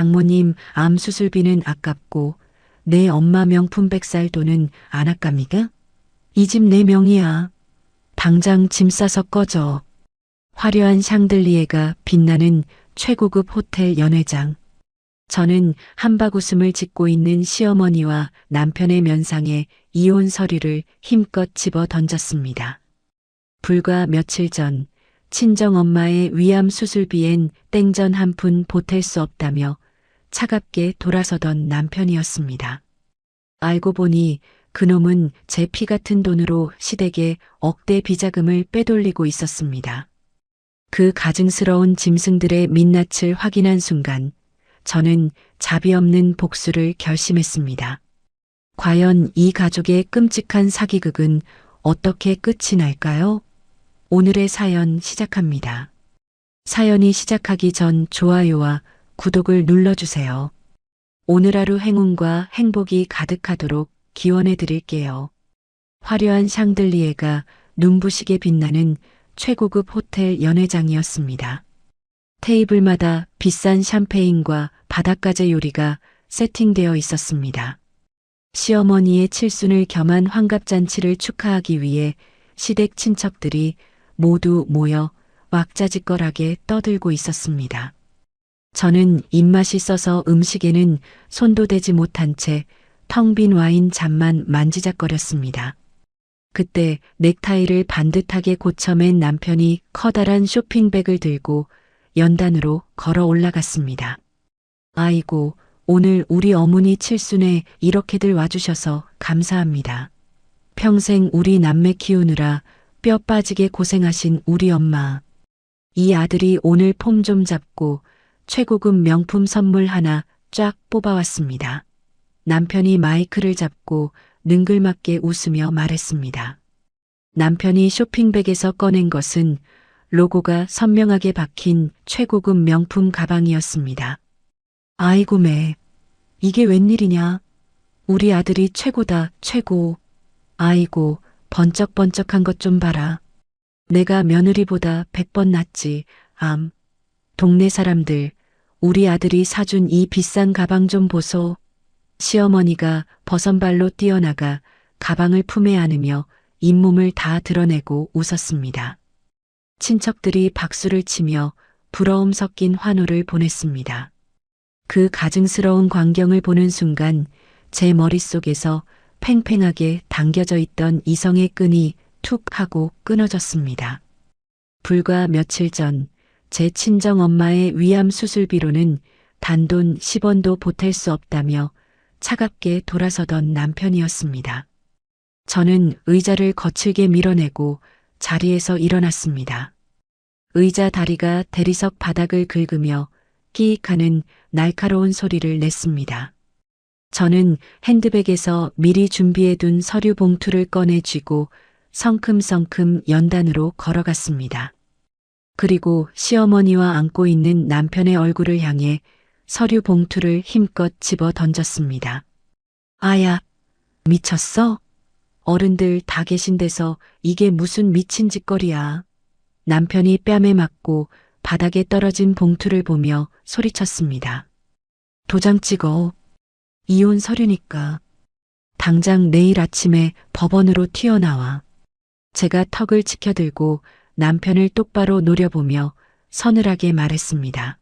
장모님 암 수술비는 아깝고 내 엄마 명품 백살 돈은 안 아깝니까? 이 집 내 명이야. 당장 짐 싸서 꺼져. 화려한 샹들리에가 빛나는 최고급 호텔 연회장. 저는 한박웃음을 짓고 있는 시어머니와 남편의 면상에 이혼 서류를 힘껏 집어 던졌습니다. 불과 며칠 전 친정엄마의 위암 수술비엔 땡전 한 푼 보탤 수 없다며 차갑게 돌아서던 남편이었습니다. 알고 보니 그놈은 제 피 같은 돈으로 시댁에 억대 비자금을 빼돌리고 있었습니다. 그 가증스러운 짐승들의 민낯을 확인한 순간 저는 자비 없는 복수를 결심했습니다. 과연 이 가족의 끔찍한 사기극은 어떻게 끝이 날까요? 오늘의 사연 시작합니다. 사연이 시작하기 전 좋아요와 구독을 눌러주세요. 오늘 하루 행운과 행복이 가득하도록 기원해 드릴게요. 화려한 샹들리에가 눈부시게 빛나는 최고급 호텔 연회장이었습니다. 테이블마다 비싼 샴페인과 바닷가재 요리가 세팅되어 있었습니다. 시어머니의 칠순을 겸한 환갑잔치를 축하하기 위해 시댁 친척들이 모두 모여 왁자지껄하게 떠들고 있었습니다. 저는 입맛이 써서 음식에는 손도 대지 못한 채 텅 빈 와인 잔만 만지작거렸습니다. 그때 넥타이를 반듯하게 고쳐맨 남편이 커다란 쇼핑백을 들고 연단으로 걸어 올라갔습니다. 아이고, 오늘 우리 어머니 칠순에 이렇게들 와주셔서 감사합니다. 평생 우리 남매 키우느라 뼈 빠지게 고생하신 우리 엄마. 이 아들이 오늘 폼 좀 잡고 최고급 명품 선물 하나 쫙 뽑아왔습니다. 남편이 마이크를 잡고 능글맞게 웃으며 말했습니다. 남편이 쇼핑백에서 꺼낸 것은 로고가 선명하게 박힌 최고급 명품 가방이었습니다. 아이고 매, 이게 웬일이냐? 우리 아들이 최고다, 최고. 아이고, 번쩍번쩍한 것 좀 봐라. 내가 며느리보다 100번 낫지, 암. 동네 사람들, 우리 아들이 사준 이 비싼 가방 좀 보소. 시어머니가 버선발로 뛰어나가 가방을 품에 안으며 잇몸을 다 드러내고 웃었습니다. 친척들이 박수를 치며 부러움 섞인 환호를 보냈습니다. 그 가증스러운 광경을 보는 순간 제 머릿속에서 팽팽하게 당겨져 있던 이성의 끈이 툭 하고 끊어졌습니다. 불과 며칠 전 제 친정엄마의 위암 수술비로는 단돈 10원도 보탤 수 없다며 차갑게 돌아서던 남편이었습니다. 저는 의자를 거칠게 밀어내고 자리에서 일어났습니다. 의자 다리가 대리석 바닥을 긁으며 끼익하는 날카로운 소리를 냈습니다. 저는 핸드백에서 미리 준비해둔 서류 봉투를 꺼내 쥐고 성큼성큼 연단으로 걸어갔습니다. 그리고 시어머니와 안고 있는 남편의 얼굴을 향해 서류 봉투를 힘껏 집어 던졌습니다. 아야, 미쳤어? 어른들 다 계신 데서 이게 무슨 미친 짓거리야. 남편이 뺨에 맞고 바닥에 떨어진 봉투를 보며 소리쳤습니다. 도장 찍어. 이혼 서류니까. 당장 내일 아침에 법원으로 튀어나와. 제가 턱을 치켜들고 남편을 똑바로 노려보며 서늘하게 말했습니다.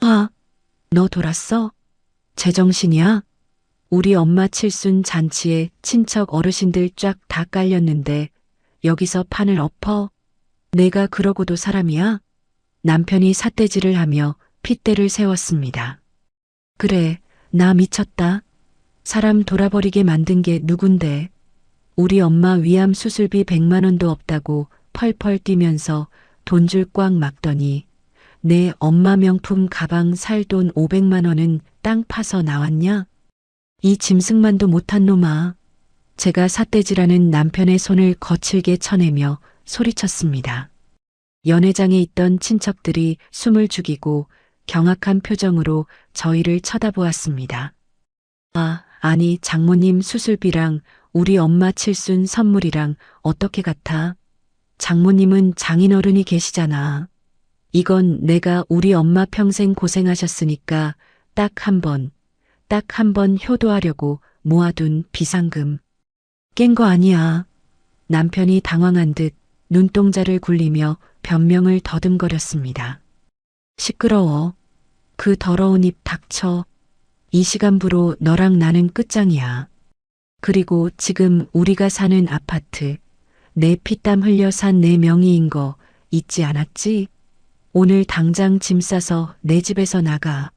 아, 너 돌았어? 제정신이야? 우리 엄마 칠순 잔치에 친척 어르신들 쫙 다 깔렸는데 여기서 판을 엎어? 내가 그러고도 사람이야? 남편이 삿대질을 하며 핏대를 세웠습니다. 그래, 나 미쳤다. 사람 돌아버리게 만든 게 누군데. 우리 엄마 위암 수술비 100만 원도 없다고 펄펄 뛰면서 돈 줄 꽉 막더니 내 엄마 명품 가방 살 돈 500만 원은 땅 파서 나왔냐? 이 짐승만도 못한 놈아. 제가 삿대질하는 남편의 손을 거칠게 쳐내며 소리쳤습니다. 연회장에 있던 친척들이 숨을 죽이고 경악한 표정으로 저희를 쳐다보았습니다. 아니 장모님 수술비랑 우리 엄마 칠순 선물이랑 어떻게 같아? 장모님은 장인어른이 계시잖아. 이건 내가 우리 엄마 평생 고생하셨으니까 딱 한 번 효도하려고 모아둔 비상금. 깬 거 아니야. 남편이 당황한 듯 눈동자를 굴리며 변명을 더듬거렸습니다. 시끄러워. 그 더러운 입 닥쳐. 이 시간부로 너랑 나는 끝장이야. 그리고 지금 우리가 사는 아파트, 내 피땀 흘려 산 내 명의인 거 잊지 않았지? 오늘 당장 짐 싸서 내 집에서 나가.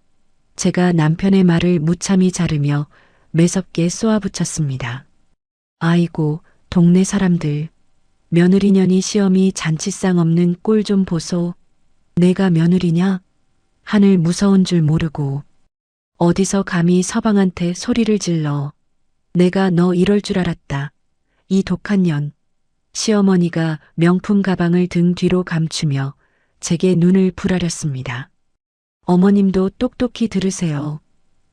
제가 남편의 말을 무참히 자르며 매섭게 쏘아붙였습니다. 아이고, 동네 사람들. 며느리년이 시험이 잔치상 없는 꼴 좀 보소. 내가 며느리냐? 하늘 무서운 줄 모르고. 어디서 감히 서방한테 소리를 질러. 내가 너 이럴 줄 알았다. 이 독한 년. 시어머니가 명품 가방을 등 뒤로 감추며 제게 눈을 부라렸습니다. 어머님도 똑똑히 들으세요.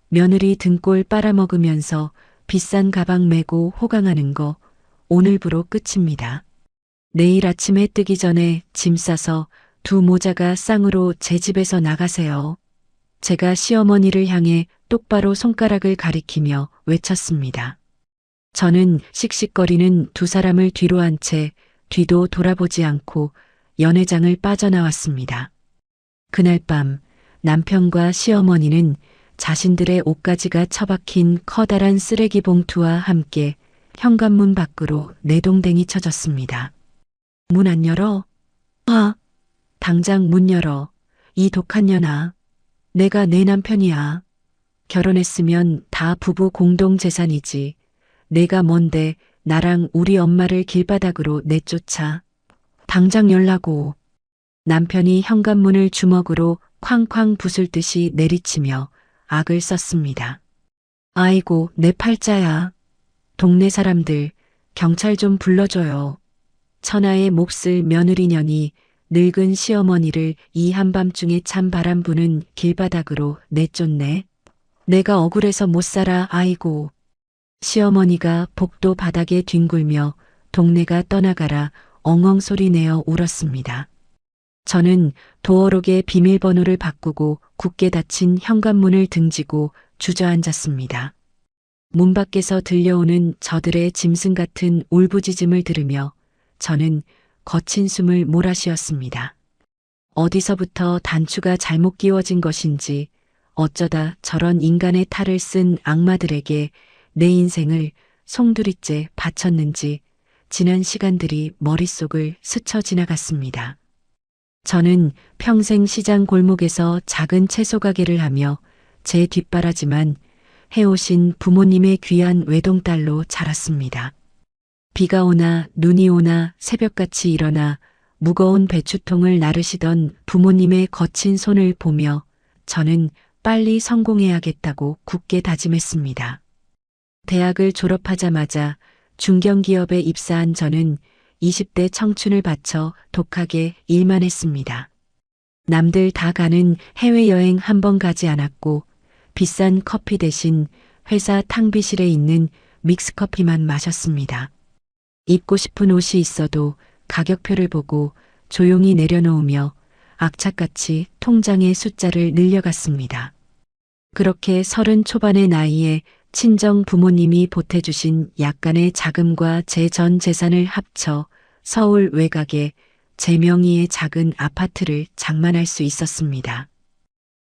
며느리 등골 빨아먹으면서 비싼 가방 메고 호강하는 거 오늘부로 끝입니다. 내일 아침 해 뜨기 전에 짐 싸서 두 모자가 쌍으로 제 집에서 나가세요. 제가 시어머니를 향해 똑바로 손가락을 가리키며 외쳤습니다. 저는 씩씩거리는 두 사람을 뒤로 한 채 뒤도 돌아보지 않고 연회장을 빠져나왔습니다. 그날 밤 남편과 시어머니는 자신들의 옷가지가 처박힌 커다란 쓰레기 봉투와 함께 현관문 밖으로 내동댕이 쳐졌습니다. 문 안 열어? 아, 당장 문 열어. 이 독한 년아. 내가 내 남편이야. 결혼했으면 다 부부 공동 재산이지. 내가 뭔데 나랑 우리 엄마를 길바닥으로 내쫓아. 당장 열라고. 남편이 현관문을 주먹으로 쾅쾅 부술 듯이 내리치며 악을 썼습니다. 아이고, 내 팔자야. 동네 사람들, 경찰 좀 불러줘요. 천하의 몹쓸 며느리년이 늙은 시어머니를 이 한밤중에 찬 바람 부는 길바닥으로 내쫓네. 내가 억울해서 못 살아. 아이고. 시어머니가 복도 바닥에 뒹굴며 동네가 떠나가라 엉엉 소리 내어 울었습니다. 저는 도어록의 비밀번호를 바꾸고 굳게 닫힌 현관문을 등지고 주저앉았습니다. 문 밖에서 들려오는 저들의 짐승 같은 울부짖음을 들으며 저는 거친 숨을 몰아쉬었습니다. 어디서부터 단추가 잘못 끼워진 것인지 어쩌다 저런 인간의 탈을 쓴 악마들에게 내 인생을 송두리째 바쳤는지 지난 시간들이 머릿속을 스쳐 지나갔습니다. 저는 평생 시장 골목에서 작은 채소 가게를 하며 제 뒷바라지만 해오신 부모님의 귀한 외동딸로 자랐습니다. 비가 오나 눈이 오나 새벽같이 일어나 무거운 배추통을 나르시던 부모님의 거친 손을 보며 저는 빨리 성공해야겠다고 굳게 다짐했습니다. 대학을 졸업하자마자 중견기업에 입사한 저는 20대 청춘을 바쳐 독하게 일만 했습니다. 남들 다 가는 해외여행 한 번 가지 않았고 비싼 커피 대신 회사 탕비실에 있는 믹스커피만 마셨습니다. 입고 싶은 옷이 있어도 가격표를 보고 조용히 내려놓으며 악착같이 통장의 숫자를 늘려갔습니다. 그렇게 30 초반의 나이에 친정 부모님이 보태주신 약간의 자금과 제 전 재산을 합쳐 서울 외곽에 제 명의의 작은 아파트를 장만할 수 있었습니다.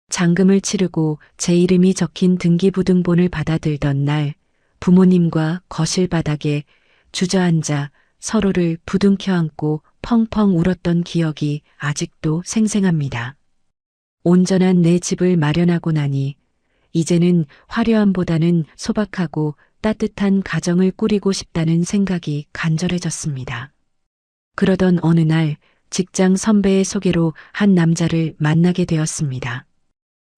잔금을 치르고 제 이름이 적힌 등기부등본을 받아들던 날 부모님과 거실 바닥에 주저앉아 서로를 부둥켜 안고 펑펑 울었던 기억이 아직도 생생합니다. 온전한 내 집을 마련하고 나니 이제는 화려함보다는 소박하고 따뜻한 가정을 꾸리고 싶다는 생각이 간절해졌습니다. 그러던 어느 날 직장 선배의 소개로 한 남자를 만나게 되었습니다.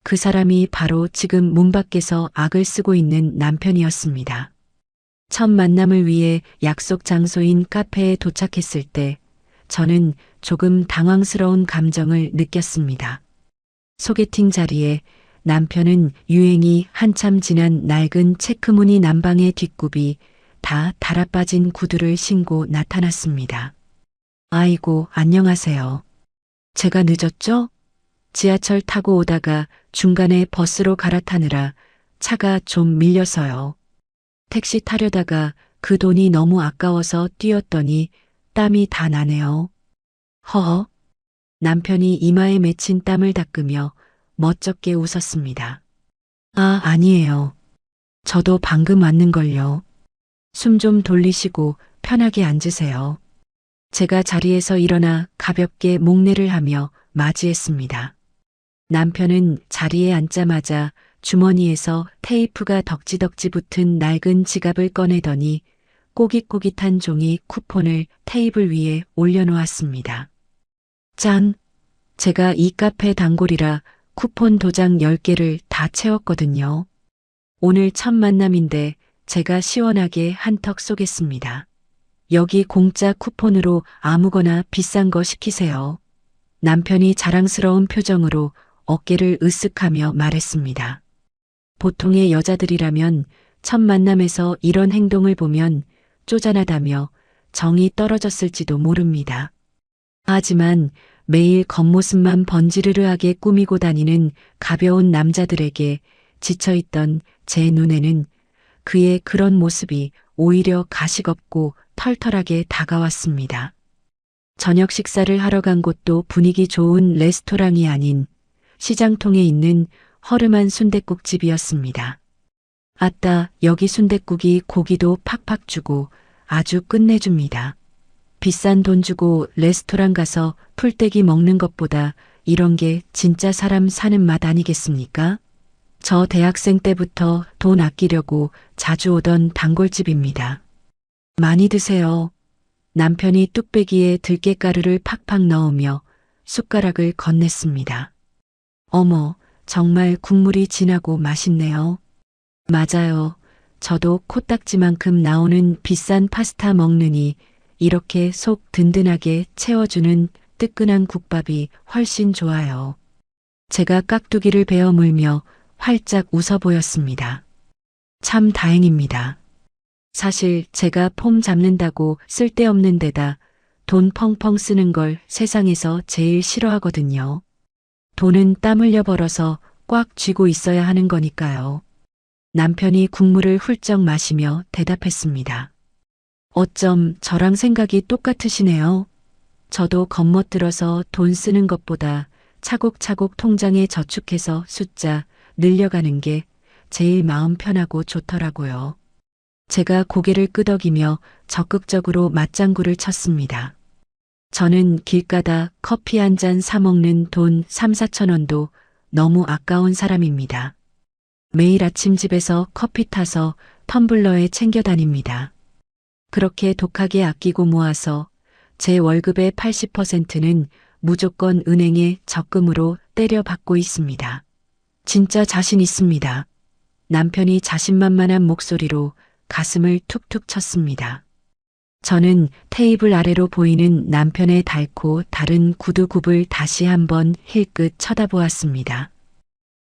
그 사람이 바로 지금 문 밖에서 악을 쓰고 있는 남편이었습니다. 첫 만남을 위해 약속 장소인 카페에 도착했을 때 저는 조금 당황스러운 감정을 느꼈습니다. 소개팅 자리에 남편은 유행이 한참 지난 낡은 체크무늬 남방의 뒷굽이 다 달아빠진 구두를 신고 나타났습니다. 아이고, 안녕하세요. 제가 늦었죠? 지하철 타고 오다가 중간에 버스로 갈아타느라 차가 좀 밀려서요. 택시 타려다가 그 돈이 너무 아까워서 뛰었더니 땀이 다 나네요. 허허. 남편이 이마에 맺힌 땀을 닦으며 멋쩍게 웃었습니다. 아, 아니에요. 저도 방금 왔는걸요. 숨 좀 돌리시고 편하게 앉으세요. 제가 자리에서 일어나 가볍게 목례를 하며 맞이했습니다. 남편은 자리에 앉자마자 주머니에서 테이프가 덕지덕지 붙은 낡은 지갑을 꺼내더니 꼬깃꼬깃한 종이 쿠폰을 테이블 위에 올려놓았습니다. 짠! 제가 이 카페 단골이라 쿠폰 도장 10개를 다 채웠거든요. 오늘 첫 만남인데 제가 시원하게 한턱 쏘겠습니다. 여기 공짜 쿠폰으로 아무거나 비싼 거 시키세요. 남편이 자랑스러운 표정으로 어깨를 으쓱하며 말했습니다. 보통의 여자들이라면 첫 만남에서 이런 행동을 보면 쪼잔하다며 정이 떨어졌을지도 모릅니다. 하지만 매일 겉모습만 번지르르하게 꾸미고 다니는 가벼운 남자들에게 지쳐있던 제 눈에는 그의 그런 모습이 오히려 가식없고 털털하게 다가왔습니다. 저녁 식사를 하러 간 곳도 분위기 좋은 레스토랑이 아닌 시장통에 있는 허름한 순댓국집이었습니다. 아따, 여기 순댓국이 고기도 팍팍 주고 아주 끝내줍니다. 비싼 돈 주고 레스토랑 가서 풀떼기 먹는 것보다 이런 게 진짜 사람 사는 맛 아니겠습니까? 저 대학생 때부터 돈 아끼려고 자주 오던 단골집입니다. 많이 드세요. 남편이 뚝배기에 들깨가루를 팍팍 넣으며 숟가락을 건넸습니다. 어머, 정말 국물이 진하고 맛있네요. 맞아요. 저도 코딱지만큼 나오는 비싼 파스타 먹느니 이렇게 속 든든하게 채워주는 뜨끈한 국밥이 훨씬 좋아요. 제가 깍두기를 베어 물며 활짝 웃어 보였습니다. 참 다행입니다. 사실 제가 폼 잡는다고 쓸데없는 데다 돈 펑펑 쓰는 걸 세상에서 제일 싫어하거든요. 돈은 땀 흘려 벌어서 꽉 쥐고 있어야 하는 거니까요. 남편이 국물을 훌쩍 마시며 대답했습니다. 어쩜 저랑 생각이 똑같으시네요. 저도 겉멋들어서 돈 쓰는 것보다 차곡차곡 통장에 저축해서 숫자 늘려가는 게 제일 마음 편하고 좋더라고요. 제가 고개를 끄덕이며 적극적으로 맞장구를 쳤습니다. 저는 길 가다 커피 한 잔 사 먹는 돈 3, 4천 원도 너무 아까운 사람입니다. 매일 아침 집에서 커피 타서 텀블러에 챙겨 다닙니다. 그렇게 독하게 아끼고 모아서 제 월급의 80%는 무조건 은행에 적금으로 때려박고 있습니다. 진짜 자신 있습니다. 남편이 자신만만한 목소리로 가슴을 툭툭 쳤습니다. 저는 테이블 아래로 보이는 남편의 닳고 다른 구두굽을 다시 한번 힐끗 쳐다보았습니다.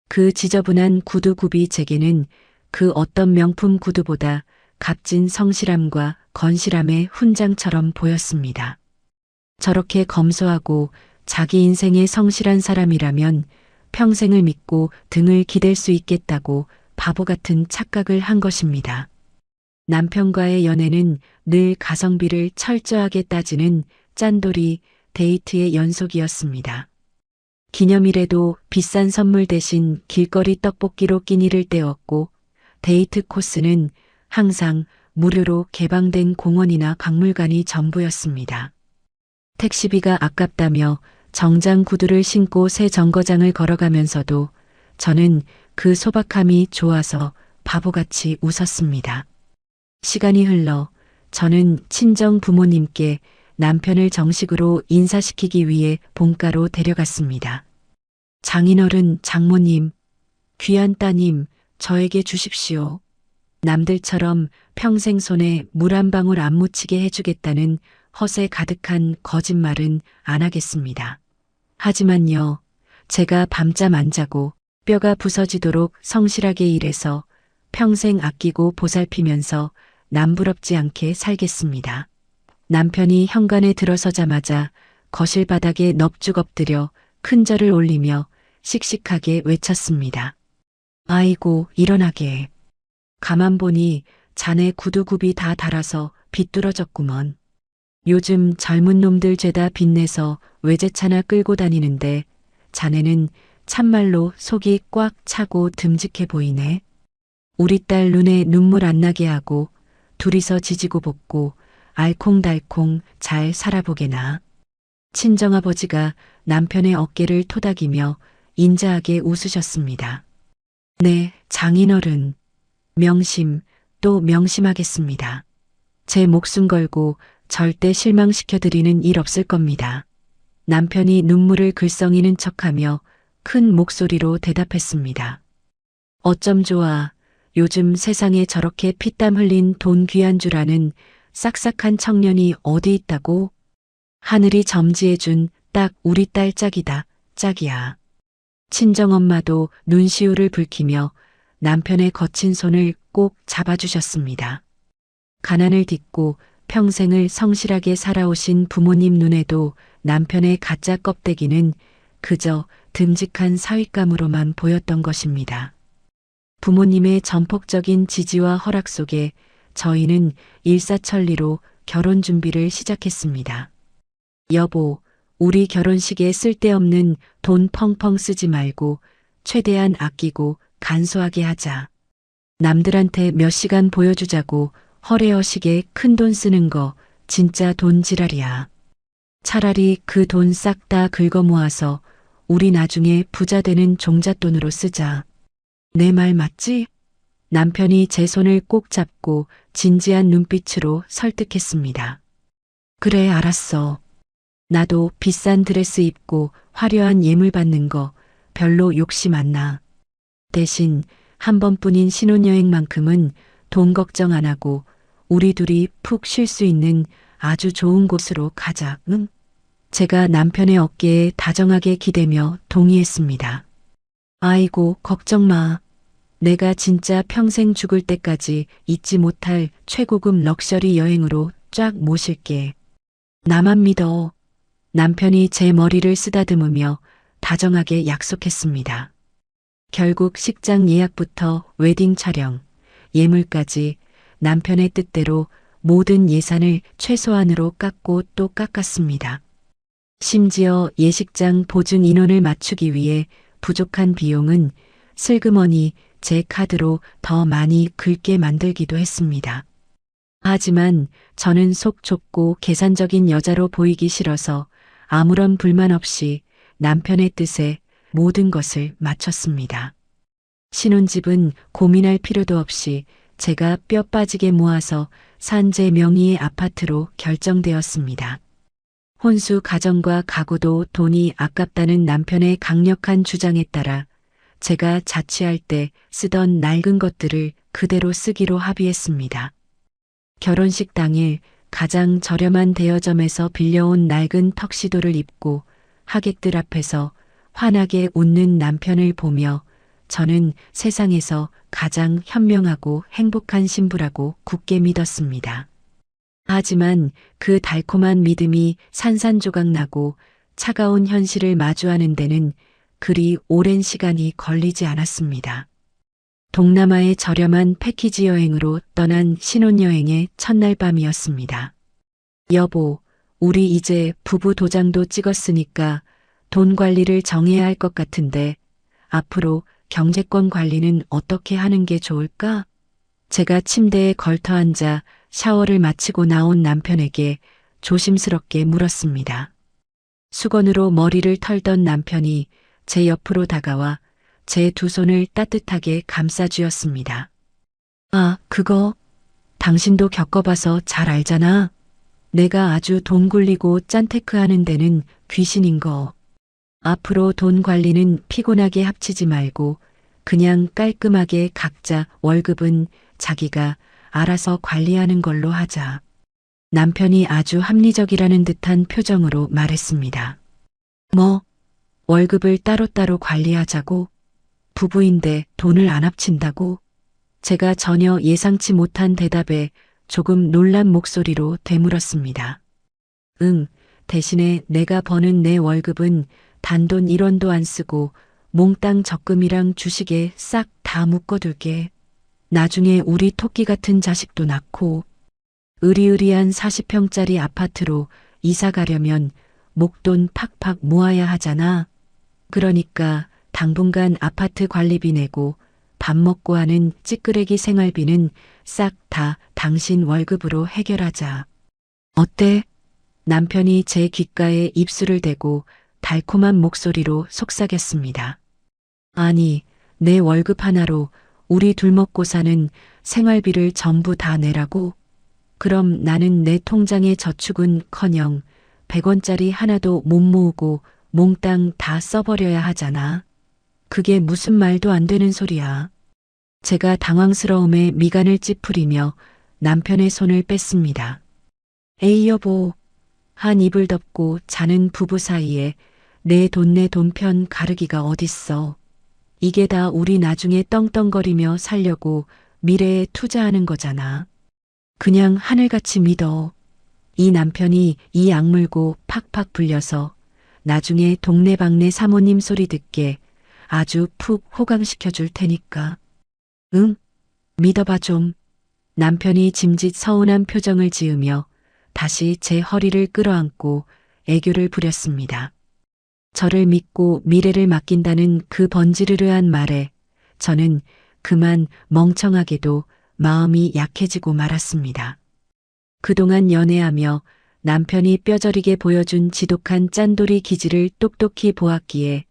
그 지저분한 구두굽이 제게는 그 어떤 명품 구두보다 값진 성실함과 건실함의 훈장처럼 보였습니다. 저렇게 검소하고 자기 인생에 성실한 사람이라면 평생을 믿고 등을 기댈 수 있겠다고 바보 같은 착각을 한 것입니다. 남편과의 연애는 늘 가성비를 철저하게 따지는 짠돌이 데이트의 연속이었습니다. 기념일에도 비싼 선물 대신 길거리 떡볶이로 끼니를 때웠고 데이트 코스는 항상 무료로 개방된 공원이나 박물관이 전부였습니다. 택시비가 아깝다며 정장 구두를 신고 새 정거장을 걸어가면서도 저는 그 소박함이 좋아서 바보같이 웃었습니다. 시간이 흘러 저는 친정 부모님께 남편을 정식으로 인사시키기 위해 본가로 데려갔습니다. 장인어른, 장모님, 귀한 따님, 저에게 주십시오. 남들처럼 평생 손에 물 한 방울 안 묻히게 해주겠다는 허세 가득한 거짓말은 안 하겠습니다. 하지만요, 제가 밤잠 안 자고 뼈가 부서지도록 성실하게 일해서 평생 아끼고 보살피면서 남부럽지 않게 살겠습니다. 남편이 현관에 들어서자마자 거실 바닥에 넙죽 엎드려 큰 절을 올리며 씩씩하게 외쳤습니다. 아이고, 일어나게. 가만 보니 자네 구두굽이 다 닳아서 비뚤어졌구먼. 요즘 젊은 놈들 죄다 빚내서 외제차나 끌고 다니는데 자네는 참말로 속이 꽉 차고 듬직해 보이네. 우리 딸 눈에 눈물 안 나게 하고 둘이서 지지고 볶고 알콩달콩 잘 살아보게나. 친정아버지가 남편의 어깨를 토닥이며 인자하게 웃으셨습니다. 네, 장인어른. 명심, 또 명심하겠습니다. 제 목숨 걸고 절대 실망시켜드리는 일 없을 겁니다. 남편이 눈물을 글썽이는 척하며 큰 목소리로 대답했습니다. 어쩜 좋아. 요즘 세상에 저렇게 피땀 흘린 돈 귀한 줄 아는 싹싹한 청년이 어디 있다고? 하늘이 점지해준 딱 우리 딸 짝이다, 짝이야. 친정엄마도 눈시울을 붉히며 남편의 거친 손을 꼭 잡아주셨습니다. 가난을 딛고 평생을 성실하게 살아오신 부모님 눈에도 남편의 가짜 껍데기는 그저 듬직한 사윗감으로만 보였던 것입니다. 부모님의 전폭적인 지지와 허락 속에 저희는 일사천리로 결혼 준비를 시작했습니다. 여보, 우리 결혼식에 쓸데없는 돈 펑펑 쓰지 말고 최대한 아끼고 간소하게 하자. 남들한테 몇 시간 보여주자고 허례허식에 큰돈 쓰는 거 진짜 돈 지랄이야. 차라리 그 돈 싹 다 긁어 모아서 우리 나중에 부자 되는 종잣돈으로 쓰자. 내 말 맞지? 남편이 제 손을 꼭 잡고 진지한 눈빛으로 설득했습니다. 그래, 알았어. 나도 비싼 드레스 입고 화려한 예물 받는 거 별로 욕심 안 나. 대신 한 번뿐인 신혼여행만큼은 돈 걱정 안 하고 우리 둘이 푹 쉴 수 있는 아주 좋은 곳으로 가자, 응? 제가 남편의 어깨에 다정하게 기대며 동의했습니다. 아이고, 걱정 마. 내가 진짜 평생 죽을 때까지 잊지 못할 최고급 럭셔리 여행으로 쫙 모실게. 나만 믿어. 남편이 제 머리를 쓰다듬으며 다정하게 약속했습니다. 결국 식장 예약부터 웨딩 촬영, 예물까지 남편의 뜻대로 모든 예산을 최소한으로 깎고 또 깎았습니다. 심지어 예식장 보증 인원을 맞추기 위해 부족한 비용은 슬그머니 제 카드로 더 많이 긁게 만들기도 했습니다. 하지만 저는 속 좁고 계산적인 여자로 보이기 싫어서 아무런 불만 없이 남편의 뜻에 모든 것을 마쳤습니다. 신혼집은 고민할 필요도 없이 제가 뼈 빠지게 모아서 산 제 명의의 아파트로 결정되었습니다. 혼수 가정과 가구도 돈이 아깝다는 남편의 강력한 주장에 따라 제가 자취할 때 쓰던 낡은 것들을 그대로 쓰기로 합의했습니다. 결혼식 당일 가장 저렴한 대여점에서 빌려온 낡은 턱시도를 입고 하객들 앞에서 환하게 웃는 남편을 보며 저는 세상에서 가장 현명하고 행복한 신부라고 굳게 믿었습니다. 하지만 그 달콤한 믿음이 산산조각 나고 차가운 현실을 마주하는 데는 그리 오랜 시간이 걸리지 않았습니다. 동남아의 저렴한 패키지 여행으로 떠난 신혼여행의 첫날 밤이었습니다. 여보, 우리 이제 부부 도장도 찍었으니까 돈 관리를 정해야 할 것 같은데 앞으로 경제권 관리는 어떻게 하는 게 좋을까? 제가 침대에 걸터 앉아 샤워를 마치고 나온 남편에게 조심스럽게 물었습니다. 수건으로 머리를 털던 남편이 제 옆으로 다가와 제 두 손을 따뜻하게 감싸주었습니다. 아, 그거 당신도 겪어봐서 잘 알잖아. 내가 아주 돈 굴리고 짠테크하는 데는 귀신인 거. 앞으로 돈 관리는 피곤하게 합치지 말고 그냥 깔끔하게 각자 월급은 자기가 알아서 관리하는 걸로 하자. 남편이 아주 합리적이라는 듯한 표정으로 말했습니다. 뭐, 월급을 따로따로 관리하자고? 부부인데 돈을 안 합친다고? 제가 전혀 예상치 못한 대답에 조금 놀란 목소리로 되물었습니다. 응, 대신에 내가 버는 내 월급은 단돈 1원도 안 쓰고 몽땅 적금이랑 주식에 싹 다 묶어둘게. 나중에 우리 토끼 같은 자식도 낳고 으리으리한 40평짜리 아파트로 이사 가려면 목돈 팍팍 모아야 하잖아. 그러니까 당분간 아파트 관리비 내고 밥 먹고 하는 찌끄레기 생활비는 싹 다 당신 월급으로 해결하자. 어때? 남편이 제 귓가에 입술을 대고 달콤한 목소리로 속삭였습니다. 아니, 내 월급 하나로 우리 둘 먹고 사는 생활비를 전부 다 내라고? 그럼 나는 내 통장의 저축은커녕 100원짜리 하나도 못 모으고 몽땅 다 써버려야 하잖아. 그게 무슨 말도 안 되는 소리야. 제가 당황스러움에 미간을 찌푸리며 남편의 손을 뺐습니다. 에이 여보, 한 입을 덮고 자는 부부 사이에 내 돈 편 가르기가 어딨어. 이게 다 우리 나중에 떵떵거리며 살려고 미래에 투자하는 거잖아. 그냥 하늘같이 믿어. 이 남편이 이 악물고 팍팍 불려서 나중에 동네방네 사모님 소리 듣게 아주 푹 호강시켜 줄 테니까. 응? 믿어봐 좀. 남편이 짐짓 서운한 표정을 지으며 다시 제 허리를 끌어안고 애교를 부렸습니다. 저를 믿고 미래를 맡긴다는 그 번지르르한 말에 저는 그만 멍청하게도 마음이 약해지고 말았습니다. 그동안 연애하며 남편이 뼈저리게 보여준 지독한 짠돌이 기질을 똑똑히 보았기에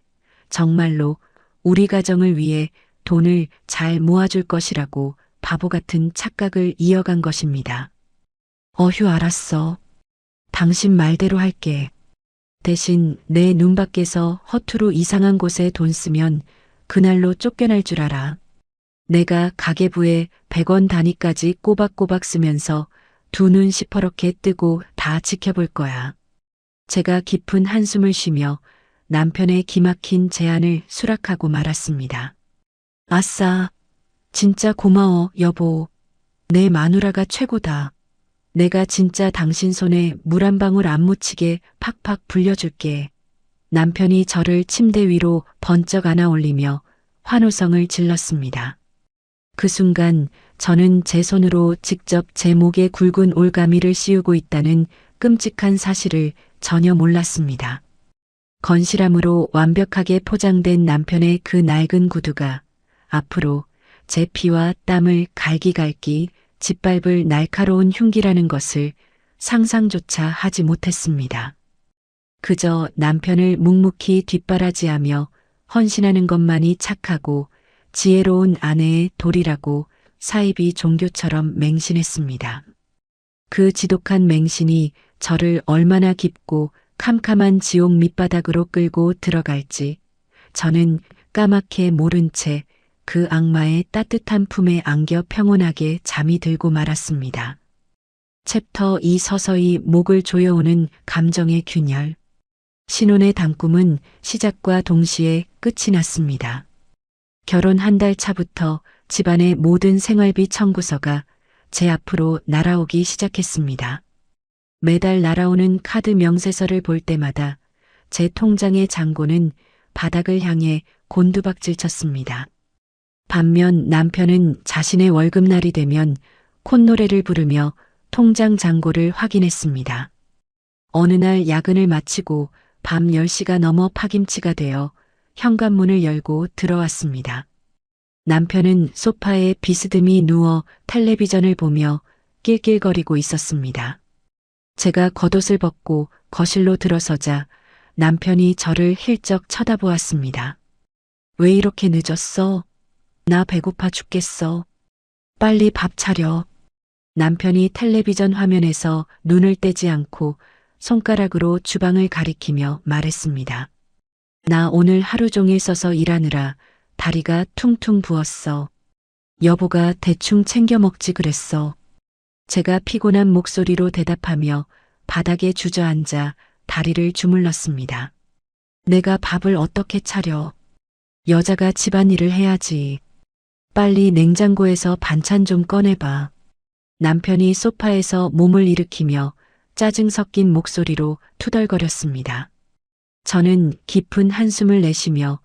정말로 우리 가정을 위해 돈을 잘 모아줄 것이라고 바보 같은 착각을 이어간 것입니다. 어휴 알았어. 당신 말대로 할게. 대신 내 눈 밖에서 허투루 이상한 곳에 돈 쓰면 그날로 쫓겨날 줄 알아. 내가 가계부에 100원 단위까지 꼬박꼬박 쓰면서 두 눈 시퍼렇게 뜨고 다 지켜볼 거야. 제가 깊은 한숨을 쉬며 남편의 기막힌 제안을 수락하고 말았습니다. 아싸, 진짜 고마워 여보. 내 마누라가 최고다. 내가 진짜 당신 손에 물 한 방울 안 묻히게 팍팍 불려줄게. 남편이 저를 침대 위로 번쩍 안아 올리며 환호성을 질렀습니다. 그 순간 저는 제 손으로 직접 제 목에 굵은 올가미를 씌우고 있다는 끔찍한 사실을 전혀 몰랐습니다. 건실함으로 완벽하게 포장된 남편의 그 낡은 구두가 앞으로 제 피와 땀을 갈기갈기 짓밟을 날카로운 흉기라는 것을 상상조차 하지 못했습니다. 그저 남편을 묵묵히 뒷바라지하며 헌신하는 것만이 착하고 지혜로운 아내의 도리라고 사이비 종교처럼 맹신했습니다. 그 지독한 맹신이 저를 얼마나 깊고 캄캄한 지옥 밑바닥으로 끌고 들어갈지 저는 까맣게 모른 채 그 악마의 따뜻한 품에 안겨 평온하게 잠이 들고 말았습니다. 챕터 2 서서히 목을 조여오는 감정의 균열. 신혼의 단꿈은 시작과 동시에 끝이 났습니다. 결혼 한 달 차부터 집안의 모든 생활비 청구서가 제 앞으로 날아오기 시작했습니다. 매달 날아오는 카드 명세서를 볼 때마다 제 통장의 잔고는 바닥을 향해 곤두박질 쳤습니다. 반면 남편은 자신의 월급날이 되면 콧노래를 부르며 통장 잔고를 확인했습니다. 어느 날 야근을 마치고 밤 10시가 넘어 파김치가 되어 현관문을 열고 들어왔습니다. 남편은 소파에 비스듬히 누워 텔레비전을 보며 낄낄거리고 있었습니다. 제가 겉옷을 벗고 거실로 들어서자 남편이 저를 힐쩍 쳐다보았습니다. 왜 이렇게 늦었어? 나 배고파 죽겠어. 빨리 밥 차려. 남편이 텔레비전 화면에서 눈을 떼지 않고 손가락으로 주방을 가리키며 말했습니다. 나 오늘 하루 종일 써서 일하느라 다리가 퉁퉁 부었어. 여보가 대충 챙겨 먹지 그랬어. 제가 피곤한 목소리로 대답하며 바닥에 주저앉아 다리를 주물렀습니다. 내가 밥을 어떻게 차려. 여자가 집안일을 해야지. 빨리 냉장고에서 반찬 좀 꺼내봐. 남편이 소파에서 몸을 일으키며 짜증 섞인 목소리로 투덜거렸습니다. 저는 깊은 한숨을 내쉬며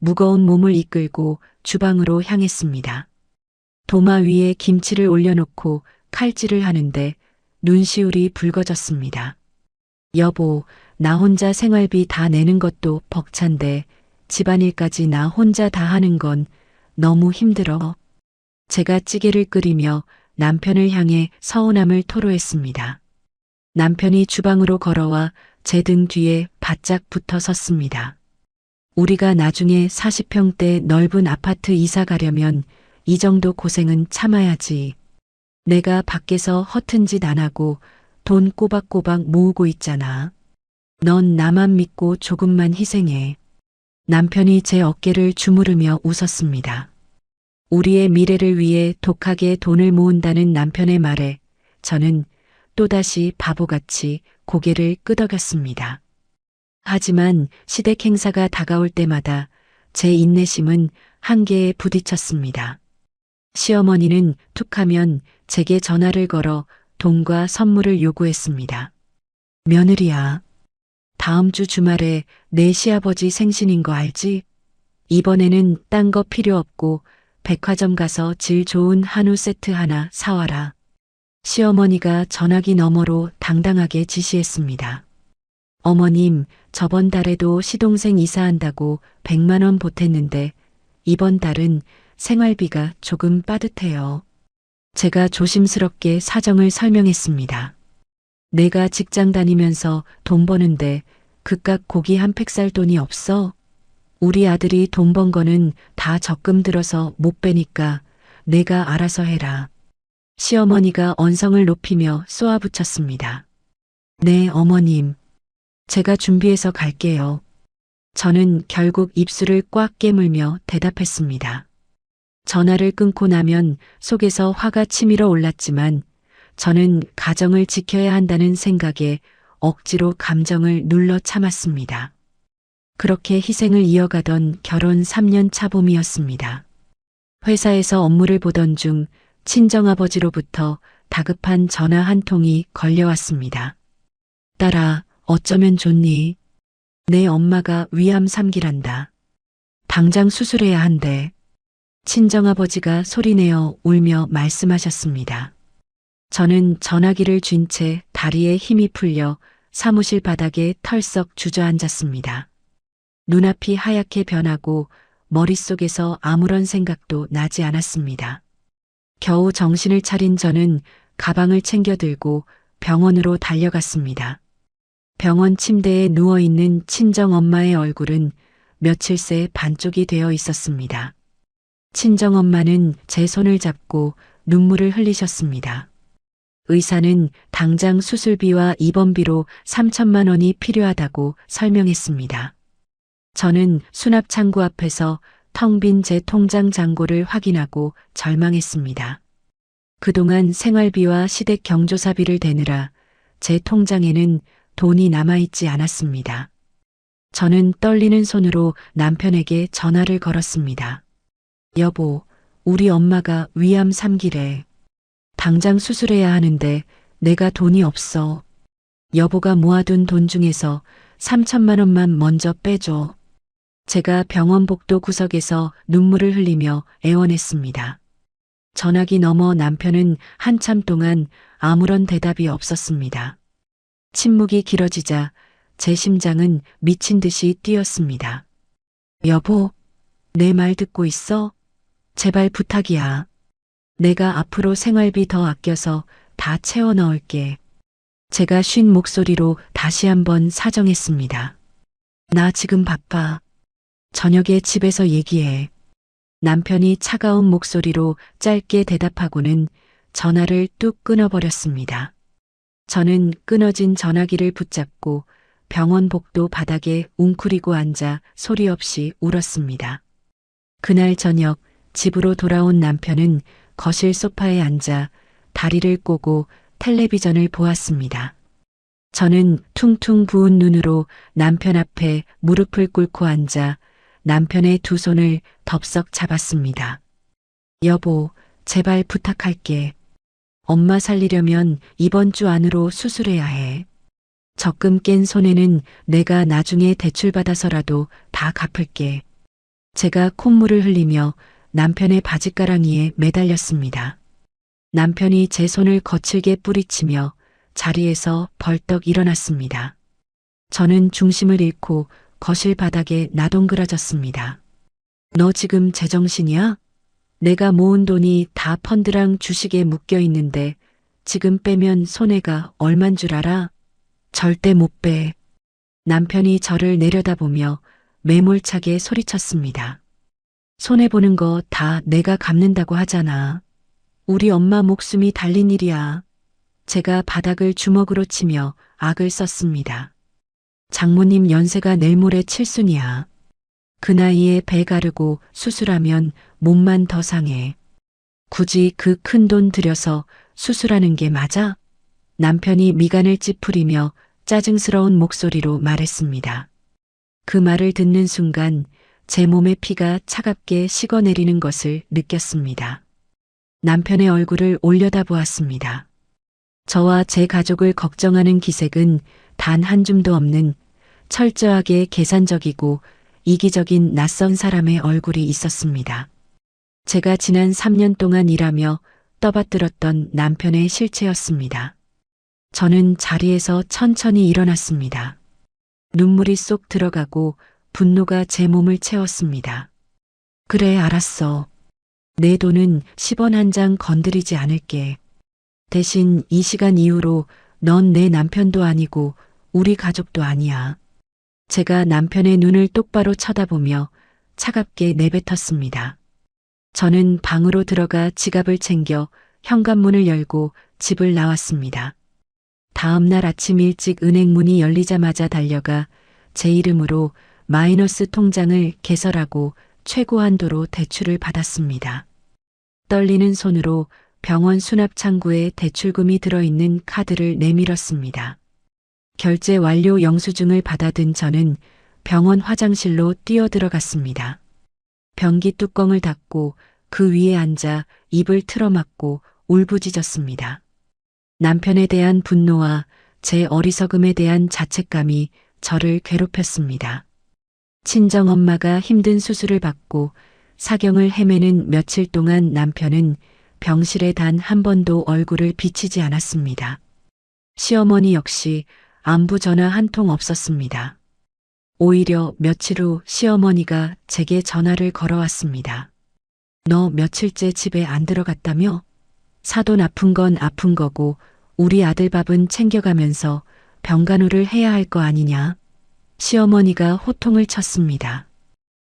무거운 몸을 이끌고 주방으로 향했습니다. 도마 위에 김치를 올려놓고 칼질을 하는데 눈시울이 붉어졌습니다. 여보, 나 혼자 생활비 다 내는 것도 벅찬데 집안일까지 나 혼자 다 하는 건 너무 힘들어. 제가 찌개를 끓이며 남편을 향해 서운함을 토로했습니다. 남편이 주방으로 걸어와 제 등 뒤에 바짝 붙어 섰습니다. 우리가 나중에 40평대 넓은 아파트 이사 가려면 이 정도 고생은 참아야지. 내가 밖에서 허튼 짓 안 하고 돈 꼬박꼬박 모으고 있잖아. 넌 나만 믿고 조금만 희생해. 남편이 제 어깨를 주무르며 웃었습니다. 우리의 미래를 위해 독하게 돈을 모은다는 남편의 말에 저는 또다시 바보같이 고개를 끄덕였습니다. 하지만 시댁 행사가 다가올 때마다 제 인내심은 한계에 부딪혔습니다. 시어머니는 툭하면 제게 전화를 걸어 돈과 선물을 요구했습니다. 며느리야, 다음 주 주말에 내 시아버지 생신인 거 알지? 이번에는 딴 거 필요 없고 백화점 가서 질 좋은 한우 세트 하나 사와라. 시어머니가 전화기 너머로 당당하게 지시했습니다. 어머님, 저번 달에도 시동생 이사한다고 100만 원 보탰는데 이번 달은 생활비가 조금 빠듯해요. 제가 조심스럽게 사정을 설명했습니다. 내가 직장 다니면서 돈 버는데 그깟 고기 한 팩 살 돈이 없어? 우리 아들이 돈 번 거는 다 적금 들어서 못 빼니까 내가 알아서 해라. 시어머니가 언성을 높이며 쏘아붙였습니다. 네, 어머님. 제가 준비해서 갈게요. 저는 결국 입술을 꽉 깨물며 대답했습니다. 전화를 끊고 나면 속에서 화가 치밀어 올랐지만 저는 가정을 지켜야 한다는 생각에 억지로 감정을 눌러 참았습니다. 그렇게 희생을 이어가던 결혼 3년 차 봄이었습니다. 회사에서 업무를 보던 중 친정아버지로부터 다급한 전화 한 통이 걸려왔습니다. 딸아, 어쩌면 좋니? 내 엄마가 위암 3기란다. 당장 수술해야 한대. 친정아버지가 소리내어 울며 말씀하셨습니다. 저는 전화기를 쥔 채 다리에 힘이 풀려 사무실 바닥에 털썩 주저앉았습니다. 눈앞이 하얗게 변하고 머릿속에서 아무런 생각도 나지 않았습니다. 겨우 정신을 차린 저는 가방을 챙겨 들고 병원으로 달려갔습니다. 병원 침대에 누워있는 친정엄마의 얼굴은 며칠 새 반쪽이 되어 있었습니다. 친정엄마는 제 손을 잡고 눈물을 흘리셨습니다. 의사는 당장 수술비와 입원비로 3천만 원이 필요하다고 설명했습니다. 저는 수납창구 앞에서 텅 빈 제 통장 잔고를 확인하고 절망했습니다. 그동안 생활비와 시댁 경조사비를 대느라 제 통장에는 돈이 남아있지 않았습니다. 저는 떨리는 손으로 남편에게 전화를 걸었습니다. 여보, 우리 엄마가 위암 3기래. 당장 수술해야 하는데 내가 돈이 없어. 여보가 모아둔 돈 중에서 3천만 원만 먼저 빼줘. 제가 병원 복도 구석에서 눈물을 흘리며 애원했습니다. 전화기 너머 남편은 한참 동안 아무런 대답이 없었습니다. 침묵이 길어지자 제 심장은 미친 듯이 뛰었습니다. 여보, 내 말 듣고 있어? 제발 부탁이야. 내가 앞으로 생활비 더 아껴서 다 채워 넣을게. 제가 쉰 목소리로 다시 한번 사정했습니다. 나 지금 바빠. 저녁에 집에서 얘기해. 남편이 차가운 목소리로 짧게 대답하고는 전화를 뚝 끊어버렸습니다. 저는 끊어진 전화기를 붙잡고 병원 복도 바닥에 웅크리고 앉아 소리 없이 울었습니다. 그날 저녁 집으로 돌아온 남편은 거실 소파에 앉아 다리를 꼬고 텔레비전을 보았습니다. 저는 퉁퉁 부은 눈으로 남편 앞에 무릎을 꿇고 앉아 남편의 두 손을 덥석 잡았습니다. 여보, 제발 부탁할게. 엄마 살리려면 이번 주 안으로 수술해야 해. 적금 깬 손해는 내가 나중에 대출받아서라도 다 갚을게. 제가 콧물을 흘리며 남편의 바짓가랑이에 매달렸습니다. 남편이 제 손을 거칠게 뿌리치며 자리에서 벌떡 일어났습니다. 저는 중심을 잃고 거실 바닥에 나동그라졌습니다. 너 지금 제정신이야? 내가 모은 돈이 다 펀드랑 주식에 묶여 있는데 지금 빼면 손해가 얼만 줄 알아? 절대 못 빼. 남편이 저를 내려다보며 매몰차게 소리쳤습니다. 손해보는 거 다 내가 갚는다고 하잖아. 우리 엄마 목숨이 달린 일이야. 제가 바닥을 주먹으로 치며 악을 썼습니다. 장모님 연세가 내일 모레 칠순이야. 그 나이에 배 가르고 수술하면 몸만 더 상해. 굳이 그 큰 돈 들여서 수술하는 게 맞아? 남편이 미간을 찌푸리며 짜증스러운 목소리로 말했습니다. 그 말을 듣는 순간 제 몸의 피가 차갑게 식어내리는 것을 느꼈습니다. 남편의 얼굴을 올려다보았습니다. 저와 제 가족을 걱정하는 기색은 단 한 줌도 없는 철저하게 계산적이고 이기적인 낯선 사람의 얼굴이 있었습니다. 제가 지난 3년 동안 일하며 떠받들었던 남편의 실체였습니다. 저는 자리에서 천천히 일어났습니다. 눈물이 쏙 들어가고 분노가 제 몸을 채웠습니다. 그래, 알았어. 내 돈은 10원 한 장 건드리지 않을게. 대신 이 시간 이후로 넌 내 남편도 아니고 우리 가족도 아니야. 제가 남편의 눈을 똑바로 쳐다보며 차갑게 내뱉었습니다. 저는 방으로 들어가 지갑을 챙겨 현관문을 열고 집을 나왔습니다. 다음 날 아침 일찍 은행 문이 열리자마자 달려가 제 이름으로 마이너스 통장을 개설하고 최고 한도로 대출을 받았습니다. 떨리는 손으로 병원 수납 창구에 대출금이 들어있는 카드를 내밀었습니다. 결제 완료 영수증을 받아든 저는 병원 화장실로 뛰어들어갔습니다. 변기 뚜껑을 닫고 그 위에 앉아 입을 틀어막고 울부짖었습니다. 남편에 대한 분노와 제 어리석음에 대한 자책감이 저를 괴롭혔습니다. 친정엄마가 힘든 수술을 받고 사경을 헤매는 며칠 동안 남편은 병실에 단 한 번도 얼굴을 비치지 않았습니다. 시어머니 역시 안부 전화 한 통 없었습니다. 오히려 며칠 후 시어머니가 제게 전화를 걸어왔습니다. 너 며칠째 집에 안 들어갔다며? 사돈 아픈 건 아픈 거고 우리 아들 밥은 챙겨가면서 병간호를 해야 할 거 아니냐? 시어머니가 호통을 쳤습니다.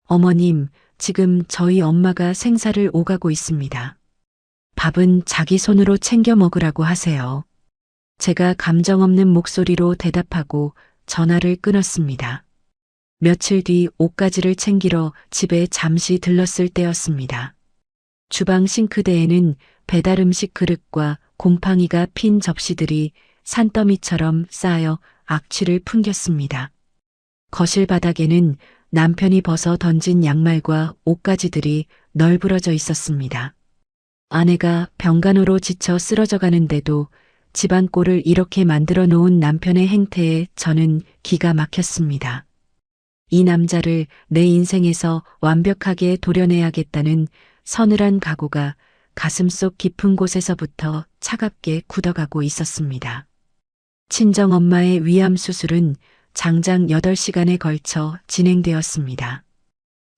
어머님, 지금 저희 엄마가 생사를 오가고 있습니다. 밥은 자기 손으로 챙겨 먹으라고 하세요. 제가 감정 없는 목소리로 대답하고 전화를 끊었습니다. 며칠 뒤 옷가지를 챙기러 집에 잠시 들렀을 때였습니다. 주방 싱크대에는 배달 음식 그릇과 곰팡이가 핀 접시들이 산더미처럼 쌓여 악취를 풍겼습니다. 거실 바닥에는 남편이 벗어 던진 양말과 옷가지들이 널브러져 있었습니다. 아내가 병간호로 지쳐 쓰러져 가는데도 집안 꼴을 이렇게 만들어 놓은 남편의 행태에 저는 기가 막혔습니다. 이 남자를 내 인생에서 완벽하게 도려내야겠다는 서늘한 각오가 가슴속 깊은 곳에서부터 차갑게 굳어가고 있었습니다. 친정엄마의 위암 수술은 장장 8시간에 걸쳐 진행되었습니다.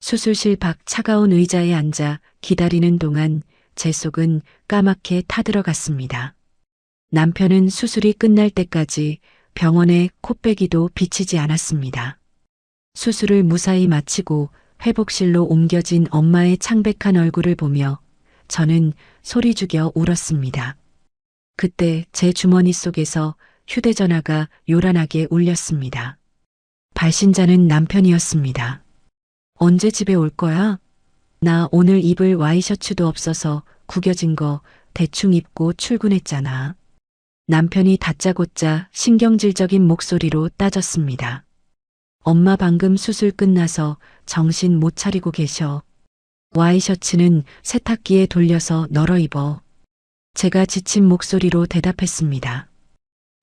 수술실 밖 차가운 의자에 앉아 기다리는 동안 제 속은 까맣게 타들어갔습니다. 남편은 수술이 끝날 때까지 병원에 코빼기도 비치지 않았습니다. 수술을 무사히 마치고 회복실로 옮겨진 엄마의 창백한 얼굴을 보며 저는 소리 죽여 울었습니다. 그때 제 주머니 속에서 휴대전화가 요란하게 울렸습니다. 발신자는 남편이었습니다. 언제 집에 올 거야? 나 오늘 입을 와이셔츠도 없어서 구겨진 거 대충 입고 출근했잖아. 남편이 다짜고짜 신경질적인 목소리로 따졌습니다. 엄마 방금 수술 끝나서 정신 못 차리고 계셔. 와이셔츠는 세탁기에 돌려서 널어 입어. 제가 지친 목소리로 대답했습니다.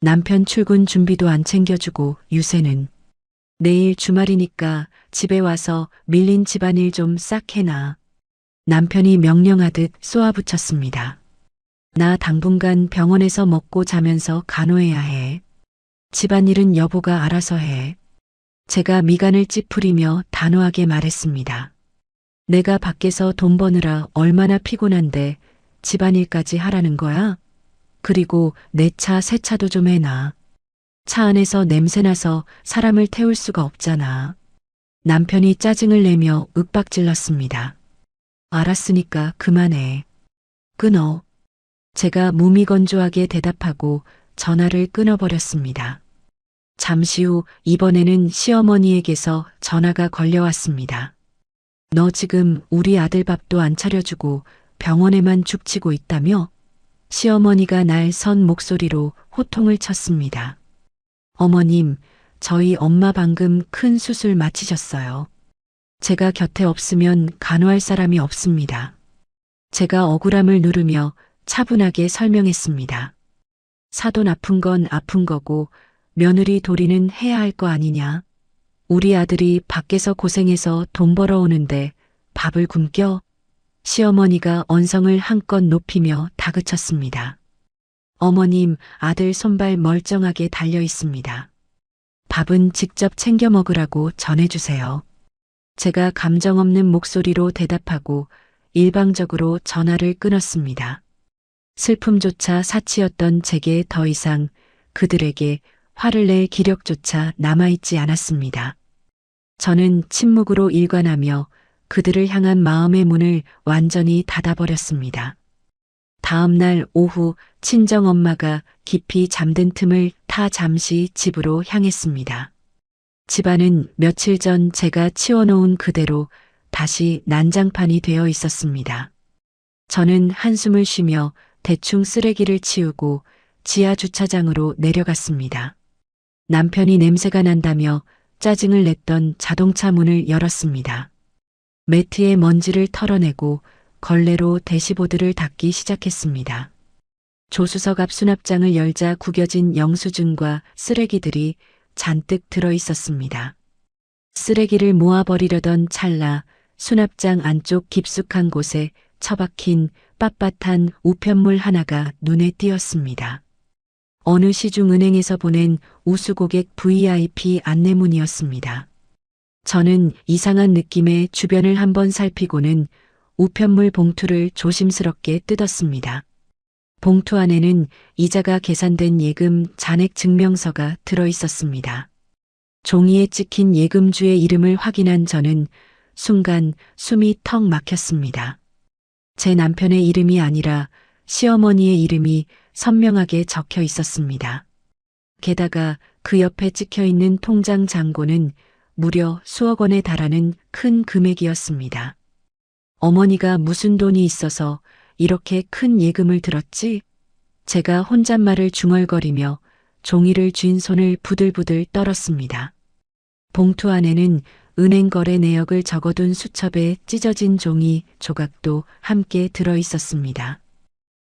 남편 출근 준비도 안 챙겨주고 유세는 내일 주말이니까 집에 와서 밀린 집안일 좀 싹 해놔. 남편이 명령하듯 쏘아붙였습니다. 나 당분간 병원에서 먹고 자면서 간호해야 해. 집안일은 여보가 알아서 해. 제가 미간을 찌푸리며 단호하게 말했습니다. 내가 밖에서 돈 버느라 얼마나 피곤한데 집안일까지 하라는 거야? 그리고 내 차 세차도 좀 해놔. 차 안에서 냄새나서 사람을 태울 수가 없잖아. 남편이 짜증을 내며 윽박질렀습니다. 알았으니까 그만해. 끊어. 제가 무미건조하게 대답하고 전화를 끊어버렸습니다. 잠시 후 이번에는 시어머니에게서 전화가 걸려왔습니다. 너 지금 우리 아들 밥도 안 차려주고 병원에만 죽치고 있다며? 시어머니가 날 선 목소리로 호통을 쳤습니다. 어머님, 저희 엄마 방금 큰 수술 마치셨어요. 제가 곁에 없으면 간호할 사람이 없습니다. 제가 억울함을 누르며 차분하게 설명했습니다. 사돈 아픈 건 아픈 거고 며느리 도리는 해야 할 거 아니냐. 우리 아들이 밖에서 고생해서 돈 벌어오는데 밥을 굶겨? 시어머니가 언성을 한껏 높이며 다그쳤습니다. 어머님, 아들 손발 멀쩡하게 달려 있습니다. 밥은 직접 챙겨 먹으라고 전해주세요. 제가 감정 없는 목소리로 대답하고 일방적으로 전화를 끊었습니다. 슬픔조차 사치였던 제게 더 이상 그들에게 화를 낼 기력조차 남아있지 않았습니다. 저는 침묵으로 일관하며 그들을 향한 마음의 문을 완전히 닫아버렸습니다. 다음 날 오후 친정엄마가 깊이 잠든 틈을 타 잠시 집으로 향했습니다. 집안은 며칠 전 제가 치워놓은 그대로 다시 난장판이 되어 있었습니다. 저는 한숨을 쉬며 대충 쓰레기를 치우고 지하 주차장으로 내려갔습니다. 남편이 냄새가 난다며 짜증을 냈던 자동차 문을 열었습니다. 매트의 먼지를 털어내고 걸레로 대시보드를 닦기 시작했습니다. 조수석 앞 수납장을 열자 구겨진 영수증과 쓰레기들이 잔뜩 들어 있었습니다. 쓰레기를 모아버리려던 찰나 수납장 안쪽 깊숙한 곳에 처박힌 빳빳한 우편물 하나가 눈에 띄었습니다. 어느 시중은행에서 보낸 우수고객 VIP 안내문이었습니다. 저는 이상한 느낌에 주변을 한번 살피고는 우편물 봉투를 조심스럽게 뜯었습니다. 봉투 안에는 이자가 계산된 예금 잔액 증명서가 들어 있었습니다. 종이에 찍힌 예금주의 이름을 확인한 저는 순간 숨이 턱 막혔습니다. 제 남편의 이름이 아니라 시어머니의 이름이 선명하게 적혀 있었습니다. 게다가 그 옆에 찍혀 있는 통장 잔고는 무려 수억 원에 달하는 큰 금액이었습니다. 어머니가 무슨 돈이 있어서 이렇게 큰 예금을 들었지? 제가 혼잣말을 중얼거리며 종이를 쥔 손을 부들부들 떨었습니다. 봉투 안에는 은행 거래 내역을 적어둔 수첩에 찢어진 종이 조각도 함께 들어 있었습니다.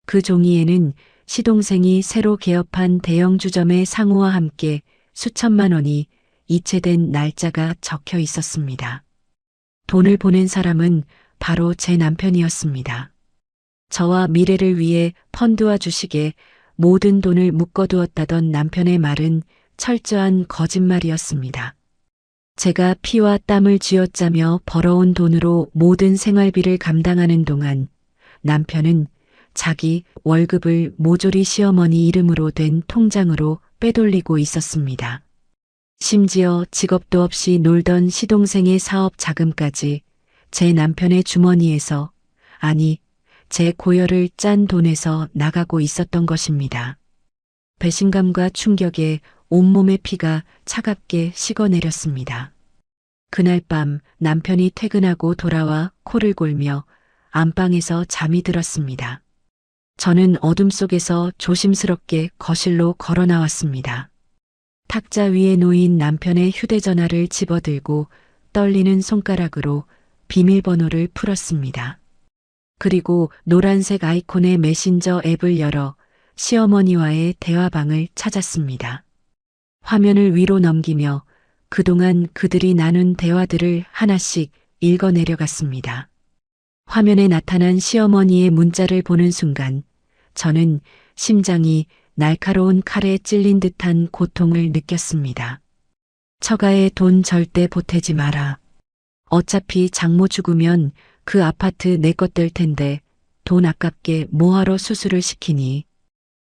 그 종이에는 시동생이 새로 개업한 대형 주점의 상호와 함께 수천만 원이 이체된 날짜가 적혀 있었습니다. 돈을 보낸 사람은 바로 제 남편이었습니다. 저와 미래를 위해 펀드와 주식에 모든 돈을 묶어두었다던 남편의 말은 철저한 거짓말이었습니다. 제가 피와 땀을 쥐어짜며 벌어온 돈으로 모든 생활비를 감당하는 동안 남편은 자기 월급을 모조리 시어머니 이름으로 된 통장으로 빼돌리고 있었습니다. 심지어 직업도 없이 놀던 시동생의 사업 자금까지 제 남편의 주머니에서, 아니, 제 고열을 짠 돈에서 나가고 있었던 것입니다. 배신감과 충격에 온몸의 피가 차갑게 식어내렸습니다. 그날 밤 남편이 퇴근하고 돌아와 코를 골며 안방에서 잠이 들었습니다. 저는 어둠 속에서 조심스럽게 거실로 걸어 나왔습니다. 탁자 위에 놓인 남편의 휴대전화를 집어들고 떨리는 손가락으로 비밀번호를 풀었습니다. 그리고 노란색 아이콘의 메신저 앱을 열어 시어머니와의 대화방을 찾았습니다. 화면을 위로 넘기며 그동안 그들이 나눈 대화들을 하나씩 읽어내려갔습니다. 화면에 나타난 시어머니의 문자를 보는 순간 저는 심장이 날카로운 칼에 찔린 듯한 고통을 느꼈습니다. 처가에 돈 절대 보태지 마라. 어차피 장모 죽으면 그 아파트 내 것 될 텐데 돈 아깝게 뭐하러 수술을 시키니.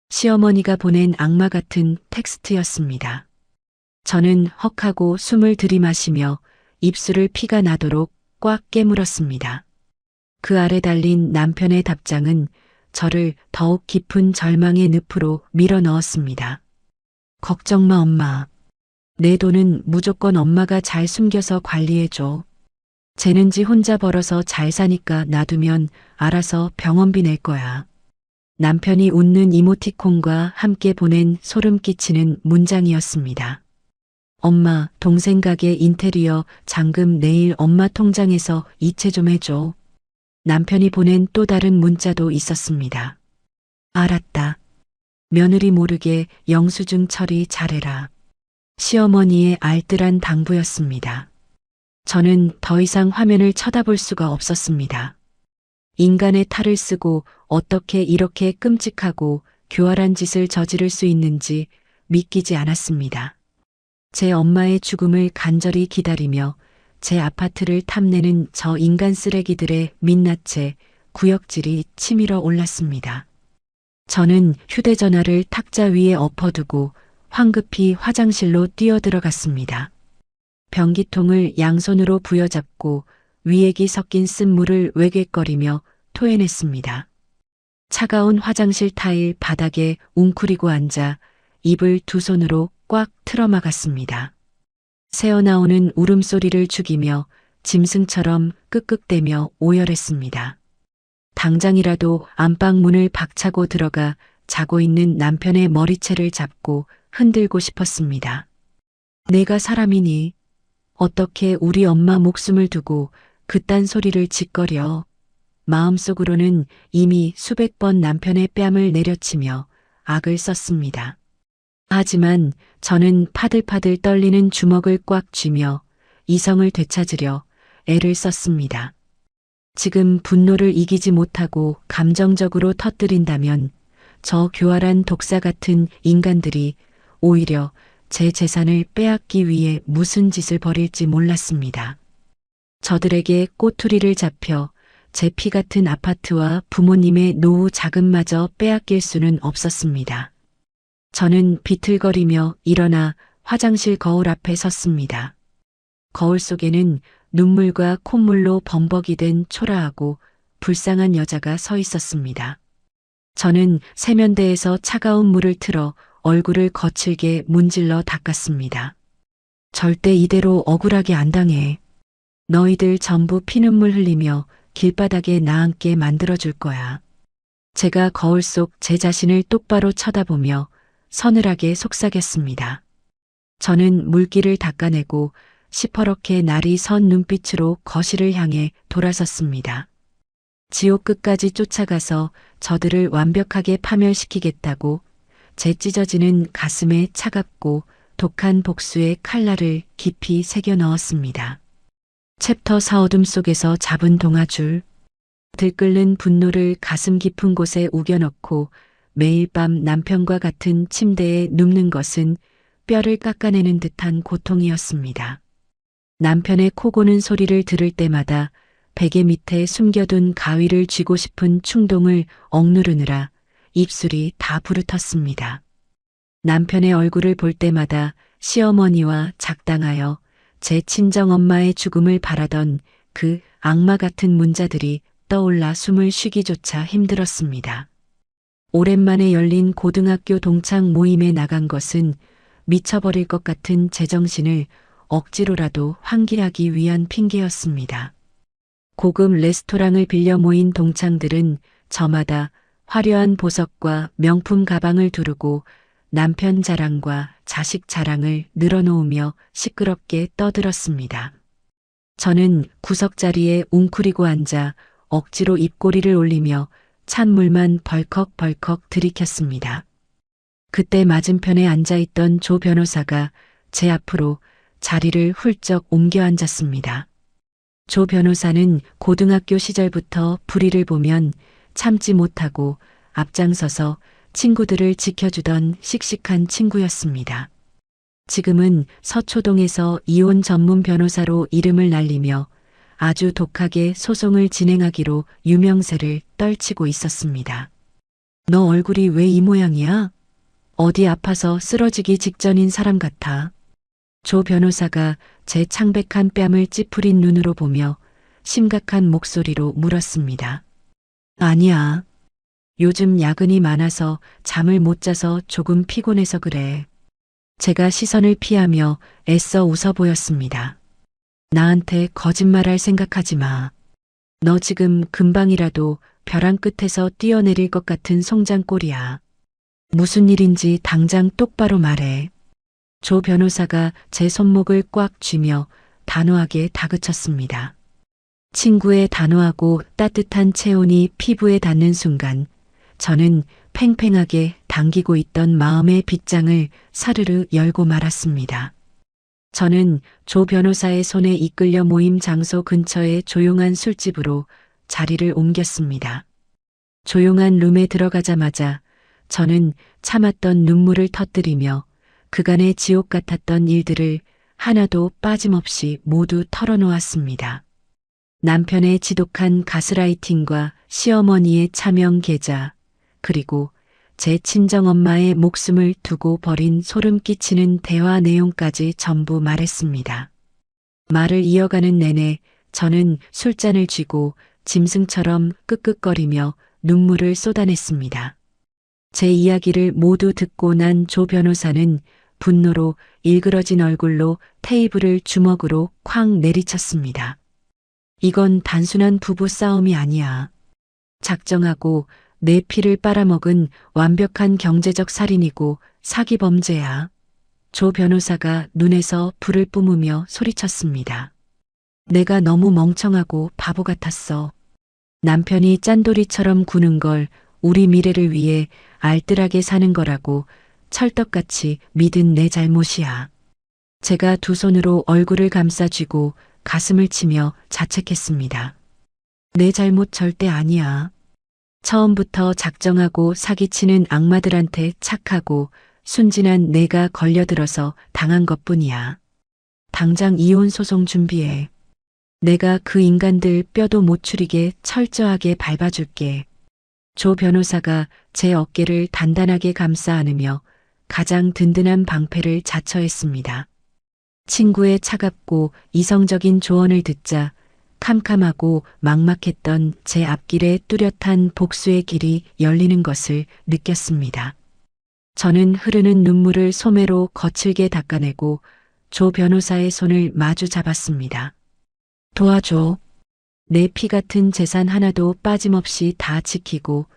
시어머니가 보낸 악마 같은 텍스트였습니다. 저는 헉하고 숨을 들이마시며 입술을 피가 나도록 꽉 깨물었습니다. 그 아래 달린 남편의 답장은 저를 더욱 깊은 절망의 늪으로 밀어 넣었습니다. 걱정 마, 엄마. 내 돈은 무조건 엄마가 잘 숨겨서 관리해줘. 쟤는 지 혼자 벌어서 잘 사니까 놔두면 알아서 병원비 낼 거야. 남편이 웃는 이모티콘과 함께 보낸 소름 끼치는 문장이었습니다. 엄마, 동생 가게 인테리어 잔금 내일 엄마 통장에서 이체 좀 해줘. 남편이 보낸 또 다른 문자도 있었습니다. 알았다. 며느리 모르게 영수증 처리 잘해라. 시어머니의 알뜰한 당부였습니다. 저는 더 이상 화면을 쳐다볼 수가 없었습니다. 인간의 탈을 쓰고 어떻게 이렇게 끔찍하고 교활한 짓을 저지를 수 있는지 믿기지 않았습니다. 제 엄마의 죽음을 간절히 기다리며 제 아파트를 탐내는 저 인간 쓰레기들의 민낯에 구역질이 치밀어 올랐습니다. 저는 휴대전화를 탁자 위에 엎어두고 황급히 화장실로 뛰어들어갔습니다. 변기통을 양손으로 부여잡고 위액이 섞인 쓴물을 외갰거리며 토해냈습니다. 차가운 화장실 타일 바닥에 웅크리고 앉아 입을 두 손으로 꽉 틀어막았습니다. 새어나오는 울음소리를 죽이며 짐승처럼 끄끄대며 오열했습니다. 당장이라도 안방문을 박차고 들어가 자고 있는 남편의 머리채를 잡고 흔들고 싶었습니다. 내가 사람이니 어떻게 우리 엄마 목숨을 두고 그딴 소리를 짓거려. 마음속으로는 이미 수백 번 남편의 뺨을 내려치며 악을 썼습니다. 하지만 저는 파들파들 떨리는 주먹을 꽉 쥐며 이성을 되찾으려 애를 썼습니다. 지금 분노를 이기지 못하고 감정적으로 터뜨린다면 저 교활한 독사 같은 인간들이 오히려 제 재산을 빼앗기 위해 무슨 짓을 벌일지 몰랐습니다. 저들에게 꼬투리를 잡혀 제 피 같은 아파트와 부모님의 노후 자금마저 빼앗길 수는 없었습니다. 저는 비틀거리며 일어나 화장실 거울 앞에 섰습니다. 거울 속에는 눈물과 콧물로 범벅이 된 초라하고 불쌍한 여자가 서 있었습니다. 저는 세면대에서 차가운 물을 틀어 얼굴을 거칠게 문질러 닦았습니다. 절대 이대로 억울하게 안 당해. 너희들 전부 피눈물 흘리며 길바닥에 나앉게 만들어줄 거야. 제가 거울 속 제 자신을 똑바로 쳐다보며 서늘하게 속삭였습니다. 저는 물기를 닦아내고 시퍼렇게 날이 선 눈빛으로 거실을 향해 돌아섰습니다. 지옥 끝까지 쫓아가서 저들을 완벽하게 파멸시키겠다고 제 찢어지는 가슴에 차갑고 독한 복수의 칼날을 깊이 새겨 넣었습니다. 챕터 4 어둠 속에서 잡은 동아줄. 들끓는 분노를 가슴 깊은 곳에 우겨넣고 매일 밤 남편과 같은 침대에 눕는 것은 뼈를 깎아내는 듯한 고통이었습니다. 남편의 코 고는 소리를 들을 때마다 베개 밑에 숨겨둔 가위를 쥐고 싶은 충동을 억누르느라 입술이 다 부르텄습니다. 남편의 얼굴을 볼 때마다 시어머니와 작당하여 제 친정엄마의 죽음을 바라던 그 악마 같은 문자들이 떠올라 숨을 쉬기조차 힘들었습니다. 오랜만에 열린 고등학교 동창 모임에 나간 것은 미쳐버릴 것 같은 제정신을 억지로라도 환기하기 위한 핑계였습니다. 고급 레스토랑을 빌려 모인 동창들은 저마다 화려한 보석과 명품 가방을 두르고 남편 자랑과 자식 자랑을 늘어놓으며 시끄럽게 떠들었습니다. 저는 구석자리에 웅크리고 앉아 억지로 입꼬리를 올리며 찬물만 벌컥벌컥 들이켰습니다. 그때 맞은편에 앉아있던 조 변호사가 제 앞으로 자리를 훌쩍 옮겨 앉았습니다. 조 변호사는 고등학교 시절부터 불의를 보면 참지 못하고 앞장서서 친구들을 지켜주던 씩씩한 친구였습니다. 지금은 서초동에서 이혼 전문 변호사로 이름을 날리며 아주 독하게 소송을 진행하기로 유명세를 떨치고 있었습니다. 너 얼굴이 왜 이 모양이야? 어디 아파서 쓰러지기 직전인 사람 같아. 조 변호사가 제 창백한 뺨을 찌푸린 눈으로 보며 심각한 목소리로 물었습니다. 아니야. 요즘 야근이 많아서 잠을 못 자서 조금 피곤해서 그래. 제가 시선을 피하며 애써 웃어 보였습니다. 나한테 거짓말할 생각하지 마. 너 지금 금방이라도 벼랑 끝에서 뛰어내릴 것 같은 송장꼴이야. 무슨 일인지 당장 똑바로 말해. 조 변호사가 제 손목을 꽉 쥐며 단호하게 다그쳤습니다. 친구의 단호하고 따뜻한 체온이 피부에 닿는 순간 저는 팽팽하게 당기고 있던 마음의 빗장을 사르르 열고 말았습니다. 저는 조 변호사의 손에 이끌려 모임 장소 근처의 조용한 술집으로 자리를 옮겼습니다. 조용한 룸에 들어가자마자 저는 참았던 눈물을 터뜨리며 그간의 지옥 같았던 일들을 하나도 빠짐없이 모두 털어놓았습니다. 남편의 지독한 가스라이팅과 시어머니의 차명 계좌, 그리고 제 친정엄마의 목숨을 두고 벌인 소름 끼치는 대화 내용까지 전부 말했습니다. 말을 이어가는 내내 저는 술잔을 쥐고 짐승처럼 끄끄거리며 눈물을 쏟아냈습니다. 제 이야기를 모두 듣고 난 조 변호사는 분노로 일그러진 얼굴로 테이블을 주먹으로 쾅 내리쳤습니다. 이건 단순한 부부 싸움이 아니야. 작정하고 내 피를 빨아먹은 완벽한 경제적 살인이고 사기 범죄야. 조 변호사가 눈에서 불을 뿜으며 소리쳤습니다. 내가 너무 멍청하고 바보 같았어. 남편이 짠돌이처럼 구는 걸 우리 미래를 위해 알뜰하게 사는 거라고 철떡같이 믿은 내 잘못이야. 제가 두 손으로 얼굴을 감싸쥐고 가슴을 치며 자책했습니다. 내 잘못 절대 아니야. 처음부터 작정하고 사기치는 악마들한테 착하고 순진한 내가 걸려들어서 당한 것뿐이야. 당장 이혼 소송 준비해. 내가 그 인간들 뼈도 못 추리게 철저하게 밟아줄게. 조 변호사가 제 어깨를 단단하게 감싸 안으며 가장 든든한 방패를 자처했습니다. 친구의 차갑고 이성적인 조언을 듣자 캄캄하고 막막했던 제 앞길에 뚜렷한 복수의 길이 열리는 것을 느꼈습니다. 저는 흐르는 눈물을 소매로 거칠게 닦아내고 조 변호사의 손을 마주 잡았습니다. 도와줘. 내 피 같은 재산 하나도 빠짐없이 다 지키고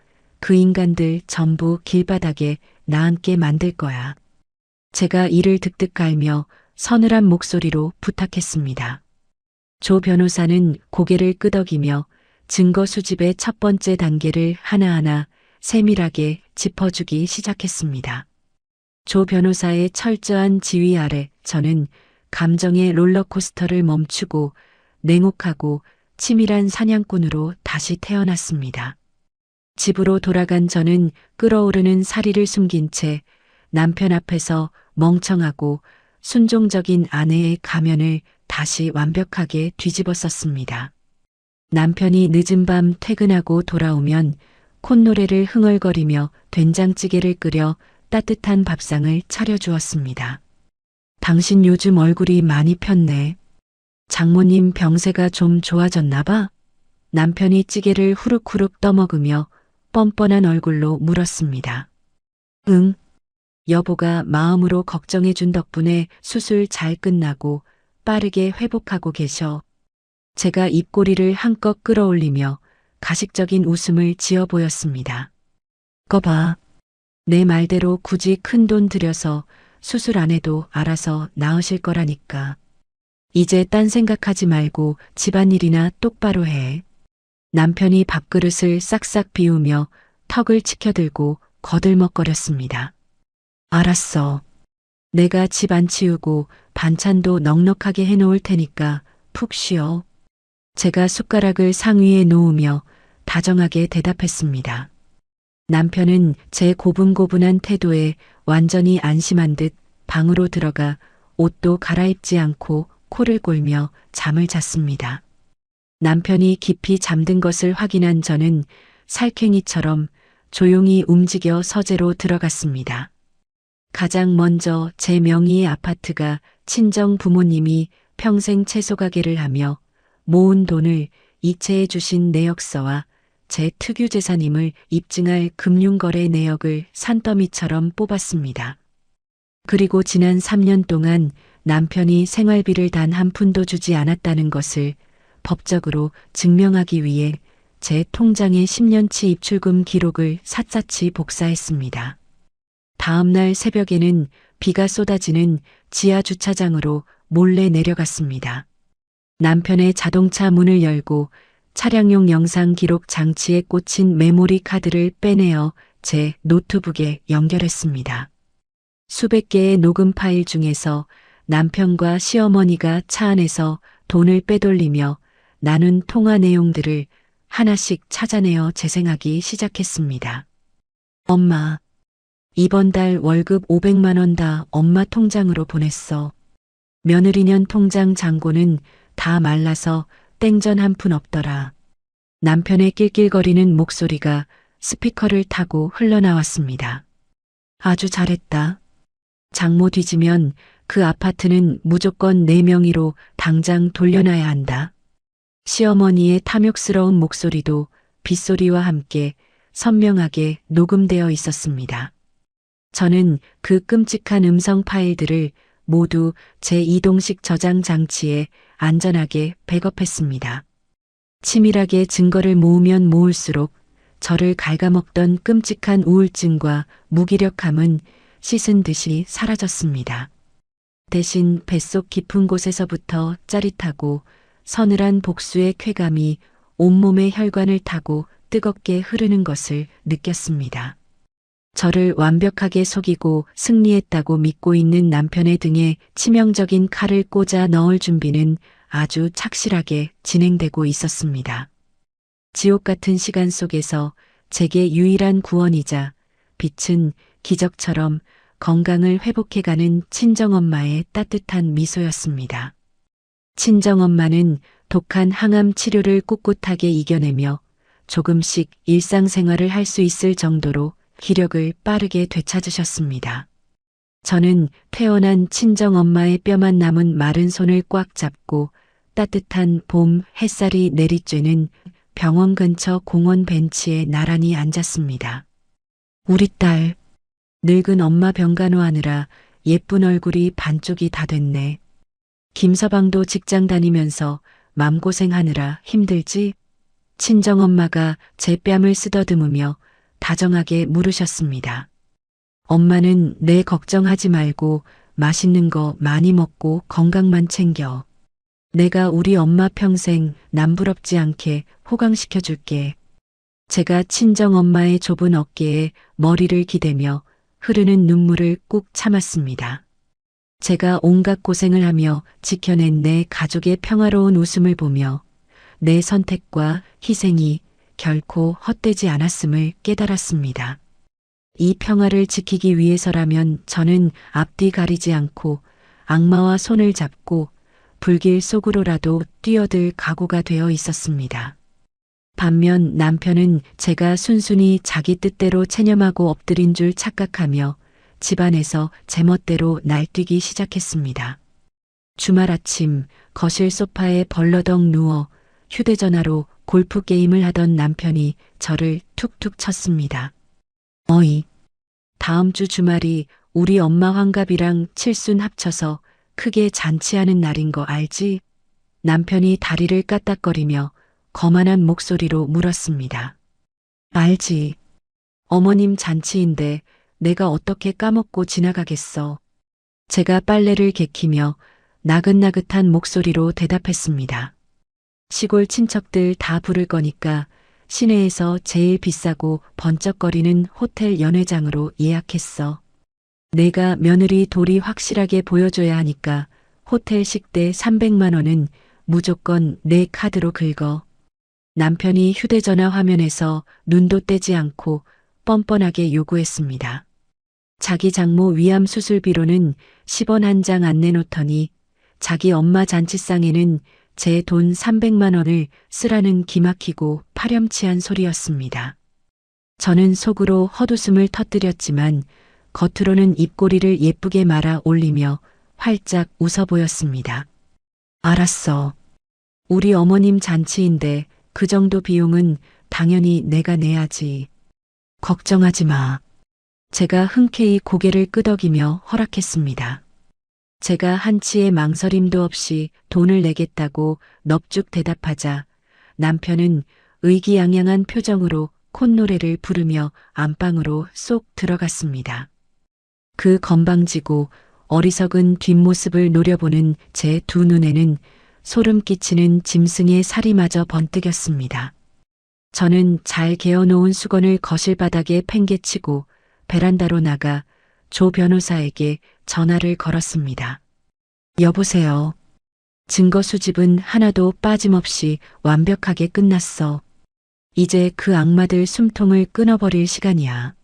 그 인간들 전부 길바닥에 나앉게 만들 거야. 제가 이를 득득 갈며 서늘한 목소리로 부탁했습니다. 조 변호사는 고개를 끄덕이며 증거 수집의 첫 번째 단계를 하나하나 세밀하게 짚어주기 시작했습니다. 조 변호사의 철저한 지휘 아래 저는 감정의 롤러코스터를 멈추고 냉혹하고 치밀한 사냥꾼으로 다시 태어났습니다. 집으로 돌아간 저는 끓어오르는 사리를 숨긴 채 남편 앞에서 멍청하고 순종적인 아내의 가면을 다시 완벽하게 뒤집어 썼습니다. 남편이 늦은 밤 퇴근하고 돌아오면 콧노래를 흥얼거리며 된장찌개를 끓여 따뜻한 밥상을 차려주었습니다. 당신 요즘 얼굴이 많이 폈네. 장모님 병세가 좀 좋아졌나 봐? 남편이 찌개를 후룩후룩 떠먹으며 뻔뻔한 얼굴로 물었습니다. 응. 여보가 마음으로 걱정해준 덕분에 수술 잘 끝나고 빠르게 회복하고 계셔. 제가 입꼬리를 한껏 끌어올리며 가식적인 웃음을 지어 보였습니다. 거봐. 내 말대로 굳이 큰돈 들여서 수술 안 해도 알아서 나으실 거라니까. 이제 딴 생각하지 말고 집안일이나 똑바로 해. 남편이 밥그릇을 싹싹 비우며 턱을 치켜들고 거들먹거렸습니다. 알았어. 내가 집 안 치우고 반찬도 넉넉하게 해놓을 테니까 푹 쉬어. 제가 숟가락을 상위에 놓으며 다정하게 대답했습니다. 남편은 제 고분고분한 태도에 완전히 안심한 듯 방으로 들어가 옷도 갈아입지 않고 코를 골며 잠을 잤습니다. 남편이 깊이 잠든 것을 확인한 저는 살쾡이처럼 조용히 움직여 서재로 들어갔습니다. 가장 먼저 제 명의의 아파트가 친정 부모님이 평생 채소 가게를 하며 모은 돈을 이체해 주신 내역서와 제 특유 재산임을 입증할 금융거래 내역을 산더미처럼 뽑았습니다. 그리고 지난 3년 동안 남편이 생활비를 단 한 푼도 주지 않았다는 것을 법적으로 증명하기 위해 제 통장의 10년치 입출금 기록을 샅샅이 복사했습니다. 다음 날 새벽에는 비가 쏟아지는 지하 주차장으로 몰래 내려갔습니다. 남편의 자동차 문을 열고 차량용 영상 기록 장치에 꽂힌 메모리 카드를 빼내어 제 노트북에 연결했습니다. 수백 개의 녹음 파일 중에서 남편과 시어머니가 차 안에서 돈을 빼돌리며 나눈 통화 내용들을 하나씩 찾아내어 재생하기 시작했습니다. 엄마, 이번 달 월급 500만 원 다 엄마 통장으로 보냈어. 며느리년 통장 잔고는 다 말라서 땡전 한 푼 없더라. 남편의 낄낄거리는 목소리가 스피커를 타고 흘러나왔습니다. 아주 잘했다. 장모 뒤지면 그 아파트는 무조건 내 명의로 당장 돌려놔야 한다. 시어머니의 탐욕스러운 목소리도 빗소리와 함께 선명하게 녹음되어 있었습니다. 저는 그 끔찍한 음성 파일들을 모두 제 이동식 저장 장치에 안전하게 백업했습니다. 치밀하게 증거를 모으면 모을수록 저를 갉아먹던 끔찍한 우울증과 무기력함은 씻은 듯이 사라졌습니다. 대신 뱃속 깊은 곳에서부터 짜릿하고 서늘한 복수의 쾌감이 온몸의 혈관을 타고 뜨겁게 흐르는 것을 느꼈습니다. 저를 완벽하게 속이고 승리했다고 믿고 있는 남편의 등에 치명적인 칼을 꽂아 넣을 준비는 아주 착실하게 진행되고 있었습니다. 지옥 같은 시간 속에서 제게 유일한 구원이자 빛은 기적처럼 건강을 회복해가는 친정엄마의 따뜻한 미소였습니다. 친정엄마는 독한 항암 치료를 꿋꿋하게 이겨내며 조금씩 일상생활을 할 수 있을 정도로 기력을 빠르게 되찾으셨습니다. 저는 태어난 친정엄마의 뼈만 남은 마른 손을 꽉 잡고 따뜻한 봄 햇살이 내리쬐는 병원 근처 공원 벤치에 나란히 앉았습니다. 우리 딸, 늙은 엄마 병간호하느라 예쁜 얼굴이 반쪽이 다 됐네. 김서방도 직장 다니면서 맘고생하느라 힘들지? 친정엄마가 제 뺨을 쓰다듬으며 다정하게 물으셨습니다. 엄마는 내 걱정하지 말고 맛있는 거 많이 먹고 건강만 챙겨. 내가 우리 엄마 평생 남부럽지 않게 호강시켜 줄게. 제가 친정엄마의 좁은 어깨에 머리를 기대며 흐르는 눈물을 꾹 참았습니다. 제가 온갖 고생을 하며 지켜낸 내 가족의 평화로운 웃음을 보며 내 선택과 희생이 결코 헛되지 않았음을 깨달았습니다. 이 평화를 지키기 위해서라면 저는 앞뒤 가리지 않고 악마와 손을 잡고 불길 속으로라도 뛰어들 각오가 되어 있었습니다. 반면 남편은 제가 순순히 자기 뜻대로 체념하고 엎드린 줄 착각하며 집안에서 제멋대로 날뛰기 시작했습니다. 주말 아침 거실 소파에 벌러덩 누워 휴대전화로 골프 게임을 하던 남편이 저를 툭툭 쳤습니다. 어이, 다음 주 주말이 우리 엄마 환갑이랑 칠순 합쳐서 크게 잔치하는 날인 거 알지? 남편이 다리를 까딱거리며 거만한 목소리로 물었습니다. 알지. 어머님 잔치인데 내가 어떻게 까먹고 지나가겠어. 제가 빨래를 개키며 나긋나긋한 목소리로 대답했습니다. 시골 친척들 다 부를 거니까 시내에서 제일 비싸고 번쩍거리는 호텔 연회장으로 예약했어. 내가 며느리 도리 확실하게 보여줘야 하니까 호텔 식대 300만 원은 무조건 내 카드로 긁어. 남편이 휴대전화 화면에서 눈도 떼지 않고 뻔뻔하게 요구했습니다. 자기 장모 위암 수술비로는 10원 한 장 안 내놓더니 자기 엄마 잔치상에는 제 돈 300만 원을 쓰라는 기막히고 파렴치한 소리였습니다. 저는 속으로 헛웃음을 터뜨렸지만 겉으로는 입꼬리를 예쁘게 말아 올리며 활짝 웃어 보였습니다. 알았어. 우리 어머님 잔치인데 그 정도 비용은 당연히 내가 내야지. 걱정하지 마. 제가 흔쾌히 고개를 끄덕이며 허락했습니다. 제가 한치의 망설임도 없이 돈을 내겠다고 넙죽 대답하자 남편은 의기양양한 표정으로 콧노래를 부르며 안방으로 쏙 들어갔습니다. 그 건방지고 어리석은 뒷모습을 노려보는 제 두 눈에는 소름 끼치는 짐승의 살이마저 번뜩였습니다. 저는 잘 개어놓은 수건을 거실 바닥에 팽개치고 베란다로 나가 조 변호사에게 전화를 걸었습니다. 여보세요. 증거 수집은 하나도 빠짐없이 완벽하게 끝났어. 이제 그 악마들 숨통을 끊어버릴 시간이야.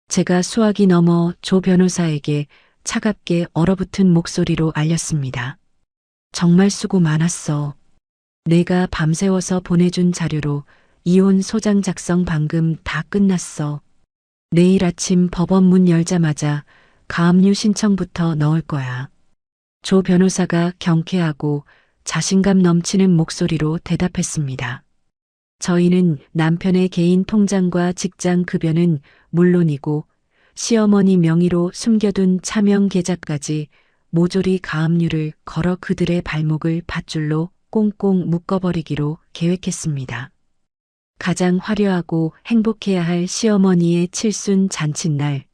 제가 수화기 넘어 조 변호사에게 차갑게 얼어붙은 목소리로 알렸습니다. 정말 수고 많았어. 내가 밤새워서 보내준 자료로 이혼 소장 작성 방금 다 끝났어. 내일 아침 법원 문 열자마자 가압류 신청부터 넣을 거야. 조 변호사가 경쾌하고 자신감 넘치는 목소리로 대답했습니다. 저희는 남편의 개인 통장과 직장 급여는 물론이고 시어머니 명의로 숨겨둔 차명 계좌까지 모조리 가압류를 걸어 그들의 발목을 밧줄로 꽁꽁 묶어버리기로 계획했습니다. 가장 화려하고 행복해야 할 시어머니의 칠순 잔칫날,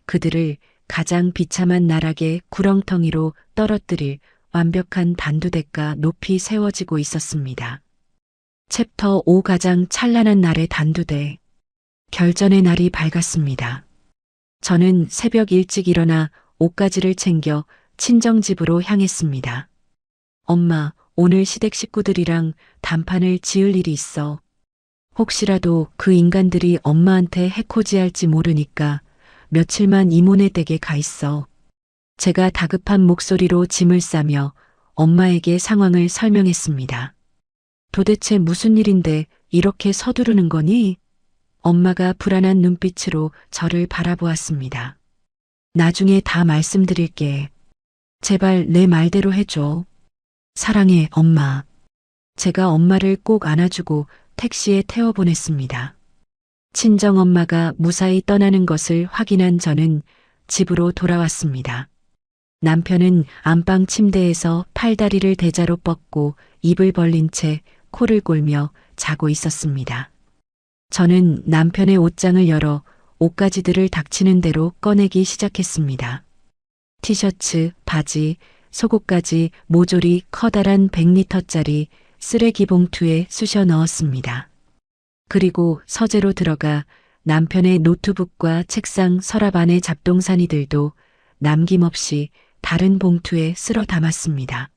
그들을 가장 비참한 나락의 구렁텅이로 떨어뜨릴 완벽한 단두대가 높이 세워지고 있었습니다. 챕터 5 가장 찬란한 날의 단두대. 결전의 날이 밝았습니다. 저는 새벽 일찍 일어나 옷가지를 챙겨 친정집으로 향했습니다. 엄마, 오늘 시댁 식구들이랑 단판을 지을 일이 있어. 혹시라도 그 인간들이 엄마한테 해코지할지 모르니까 며칠만 이모네 댁에 가 있어. 제가 다급한 목소리로 짐을 싸며 엄마에게 상황을 설명했습니다. 도대체 무슨 일인데 이렇게 서두르는 거니? 엄마가 불안한 눈빛으로 저를 바라보았습니다. 나중에 다 말씀드릴게. 제발 내 말대로 해줘. 사랑해, 엄마. 제가 엄마를 꼭 안아주고 택시에 태워보냈습니다. 친정엄마가 무사히 떠나는 것을 확인한 저는 집으로 돌아왔습니다. 남편은 안방 침대에서 팔다리를 대자로 뻗고 입을 벌린 채 코를 골며 자고 있었습니다. 저는 남편의 옷장을 열어 옷가지들을 닥치는 대로 꺼내기 시작했습니다. 티셔츠, 바지, 속옷까지 모조리 커다란 100리터짜리 쓰레기 봉투에 쑤셔 넣었습니다. 그리고 서재로 들어가 남편의 노트북과 책상 서랍 안의 잡동사니들도 남김없이 다른 봉투에 쓸어 담았습니다.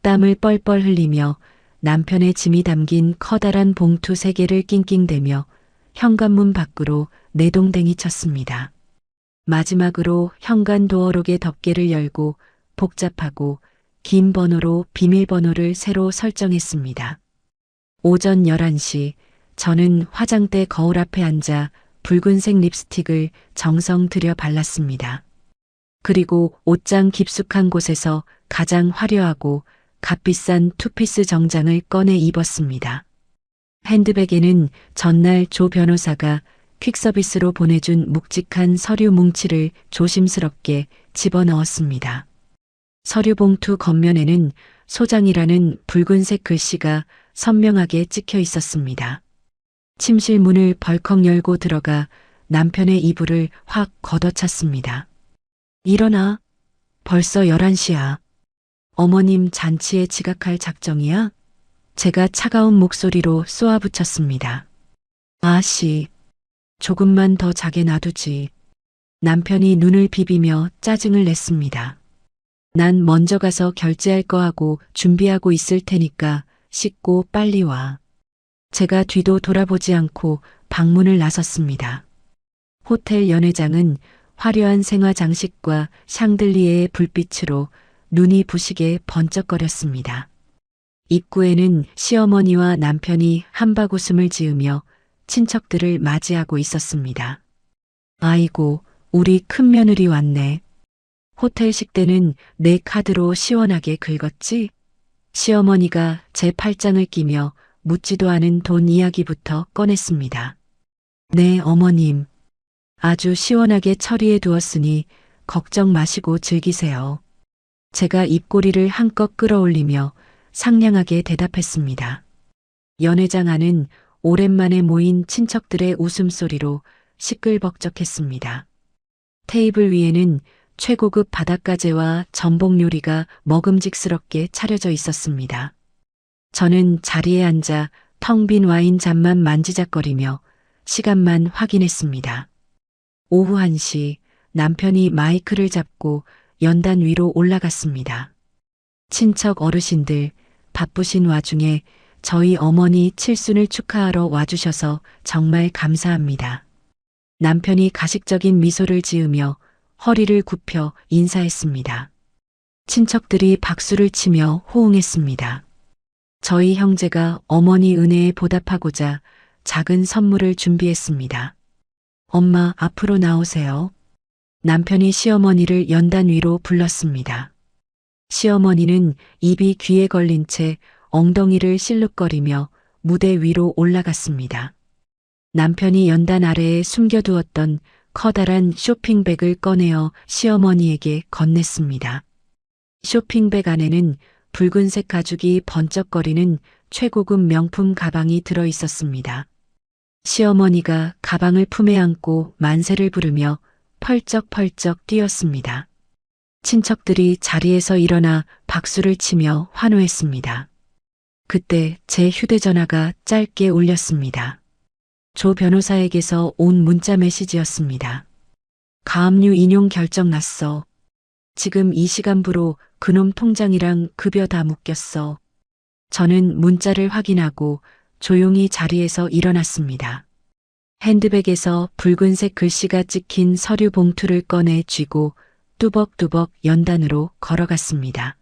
땀을 뻘뻘 흘리며 남편의 짐이 담긴 커다란 봉투 3개를 낑낑대며 현관문 밖으로 내동댕이 쳤습니다. 마지막으로 현관 도어록의 덮개를 열고 복잡하고 긴 번호로 비밀번호를 새로 설정했습니다. 오전 11시 저는 화장대 거울 앞에 앉아 붉은색 립스틱을 정성 들여 발랐습니다. 그리고 옷장 깊숙한 곳에서 가장 화려하고 값비싼 투피스 정장을 꺼내 입었습니다. 핸드백에는 전날 조 변호사가 퀵서비스로 보내준 묵직한 서류 뭉치를 조심스럽게 집어넣었습니다. 서류 봉투 겉면에는 소장이라는 붉은색 글씨가 선명하게 찍혀 있었습니다. 침실 문을 벌컥 열고 들어가 남편의 이불을 확 걷어찼습니다. 일어나. 벌써 11시야. 어머님 잔치에 지각할 작정이야? 제가 차가운 목소리로 쏘아붙였습니다. 아씨, 조금만 더 자게 놔두지. 남편이 눈을 비비며 짜증을 냈습니다. 난 먼저 가서 결제할 거 하고 준비하고 있을 테니까 씻고 빨리 와. 제가 뒤도 돌아보지 않고 방문을 나섰습니다. 호텔 연회장은 화려한 생화 장식과 샹들리에의 불빛으로 눈이 부시게 번쩍거렸습니다. 입구에는 시어머니와 남편이 한바구음을 지으며 친척들을 맞이하고 있었습니다. 아이고, 우리 큰며느리 왔네. 호텔 식대는 내 카드로 시원하게 긁었지? 시어머니가 제 팔짱을 끼며 묻지도 않은 돈 이야기부터 꺼냈습니다. 네, 어머님. 아주 시원하게 처리해 두었으니 걱정 마시고 즐기세요. 제가 입꼬리를 한껏 끌어올리며 상냥하게 대답했습니다. 연회장 안은 오랜만에 모인 친척들의 웃음소리로 시끌벅적했습니다. 테이블 위에는 최고급 바닷가재와 전복 요리가 먹음직스럽게 차려져 있었습니다. 저는 자리에 앉아 텅 빈 와인 잔만 만지작거리며 시간만 확인했습니다. 오후 1시 남편이 마이크를 잡고 연단 위로 올라갔습니다. 친척 어르신들 바쁘신 와중에 저희 어머니 칠순을 축하하러 와주셔서 정말 감사합니다. 남편이 가식적인 미소를 지으며 허리를 굽혀 인사했습니다. 친척들이 박수를 치며 호응했습니다. 저희 형제가 어머니 은혜에 보답하고자 작은 선물을 준비했습니다. 엄마, 앞으로 나오세요. 남편이 시어머니를 연단 위로 불렀습니다. 시어머니는 입이 귀에 걸린 채 엉덩이를 실룩거리며 무대 위로 올라갔습니다. 남편이 연단 아래에 숨겨두었던 커다란 쇼핑백을 꺼내어 시어머니에게 건넸습니다. 쇼핑백 안에는 붉은색 가죽이 번쩍거리는 최고급 명품 가방이 들어 있었습니다. 시어머니가 가방을 품에 안고 만세를 부르며 펄쩍펄쩍 뛰었습니다. 친척들이 자리에서 일어나 박수를 치며 환호했습니다. 그때 제 휴대전화가 짧게 울렸습니다. 조 변호사에게서 온 문자 메시지였습니다. 가압류 인용 결정 났어. 지금 이 시간부로 그놈 통장이랑 급여 다 묶였어. 저는 문자를 확인하고 조용히 자리에서 일어났습니다. 핸드백에서 붉은색 글씨가 찍힌 서류 봉투를 꺼내 쥐고 뚜벅뚜벅 연단으로 걸어갔습니다.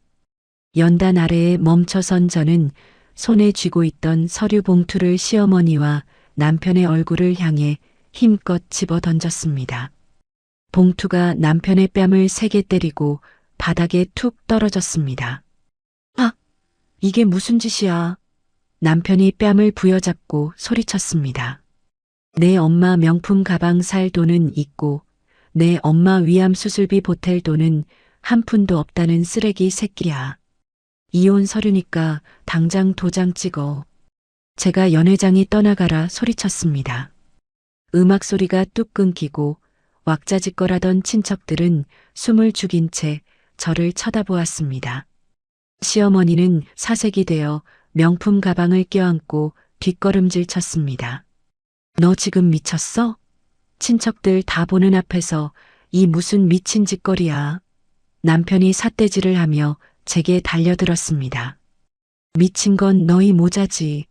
연단 아래에 멈춰선 저는 손에 쥐고 있던 서류 봉투를 시어머니와 남편의 얼굴을 향해 힘껏 집어 던졌습니다. 봉투가 남편의 뺨을 세게 때리고 바닥에 툭 떨어졌습니다. 아, 이게 무슨 짓이야. 남편이 뺨을 부여잡고 소리쳤습니다. 내 엄마 명품 가방 살 돈은 있고 내 엄마 위암 수술비 보탤 돈은 한 푼도 없다는 쓰레기 새끼야. 이혼 서류니까 당장 도장 찍어. 제가 연회장이 떠나가라 소리쳤습니다. 음악 소리가 뚝 끊기고 왁자지껄하던 친척들은 숨을 죽인 채 저를 쳐다보았습니다. 시어머니는 사색이 되어 명품 가방을 껴안고 뒷걸음질 쳤습니다. 너 지금 미쳤어? 친척들 다 보는 앞에서 이 무슨 미친 짓거리야. 남편이 삿대질을 하며 제게 달려들었습니다. 미친 건 너희 모자지.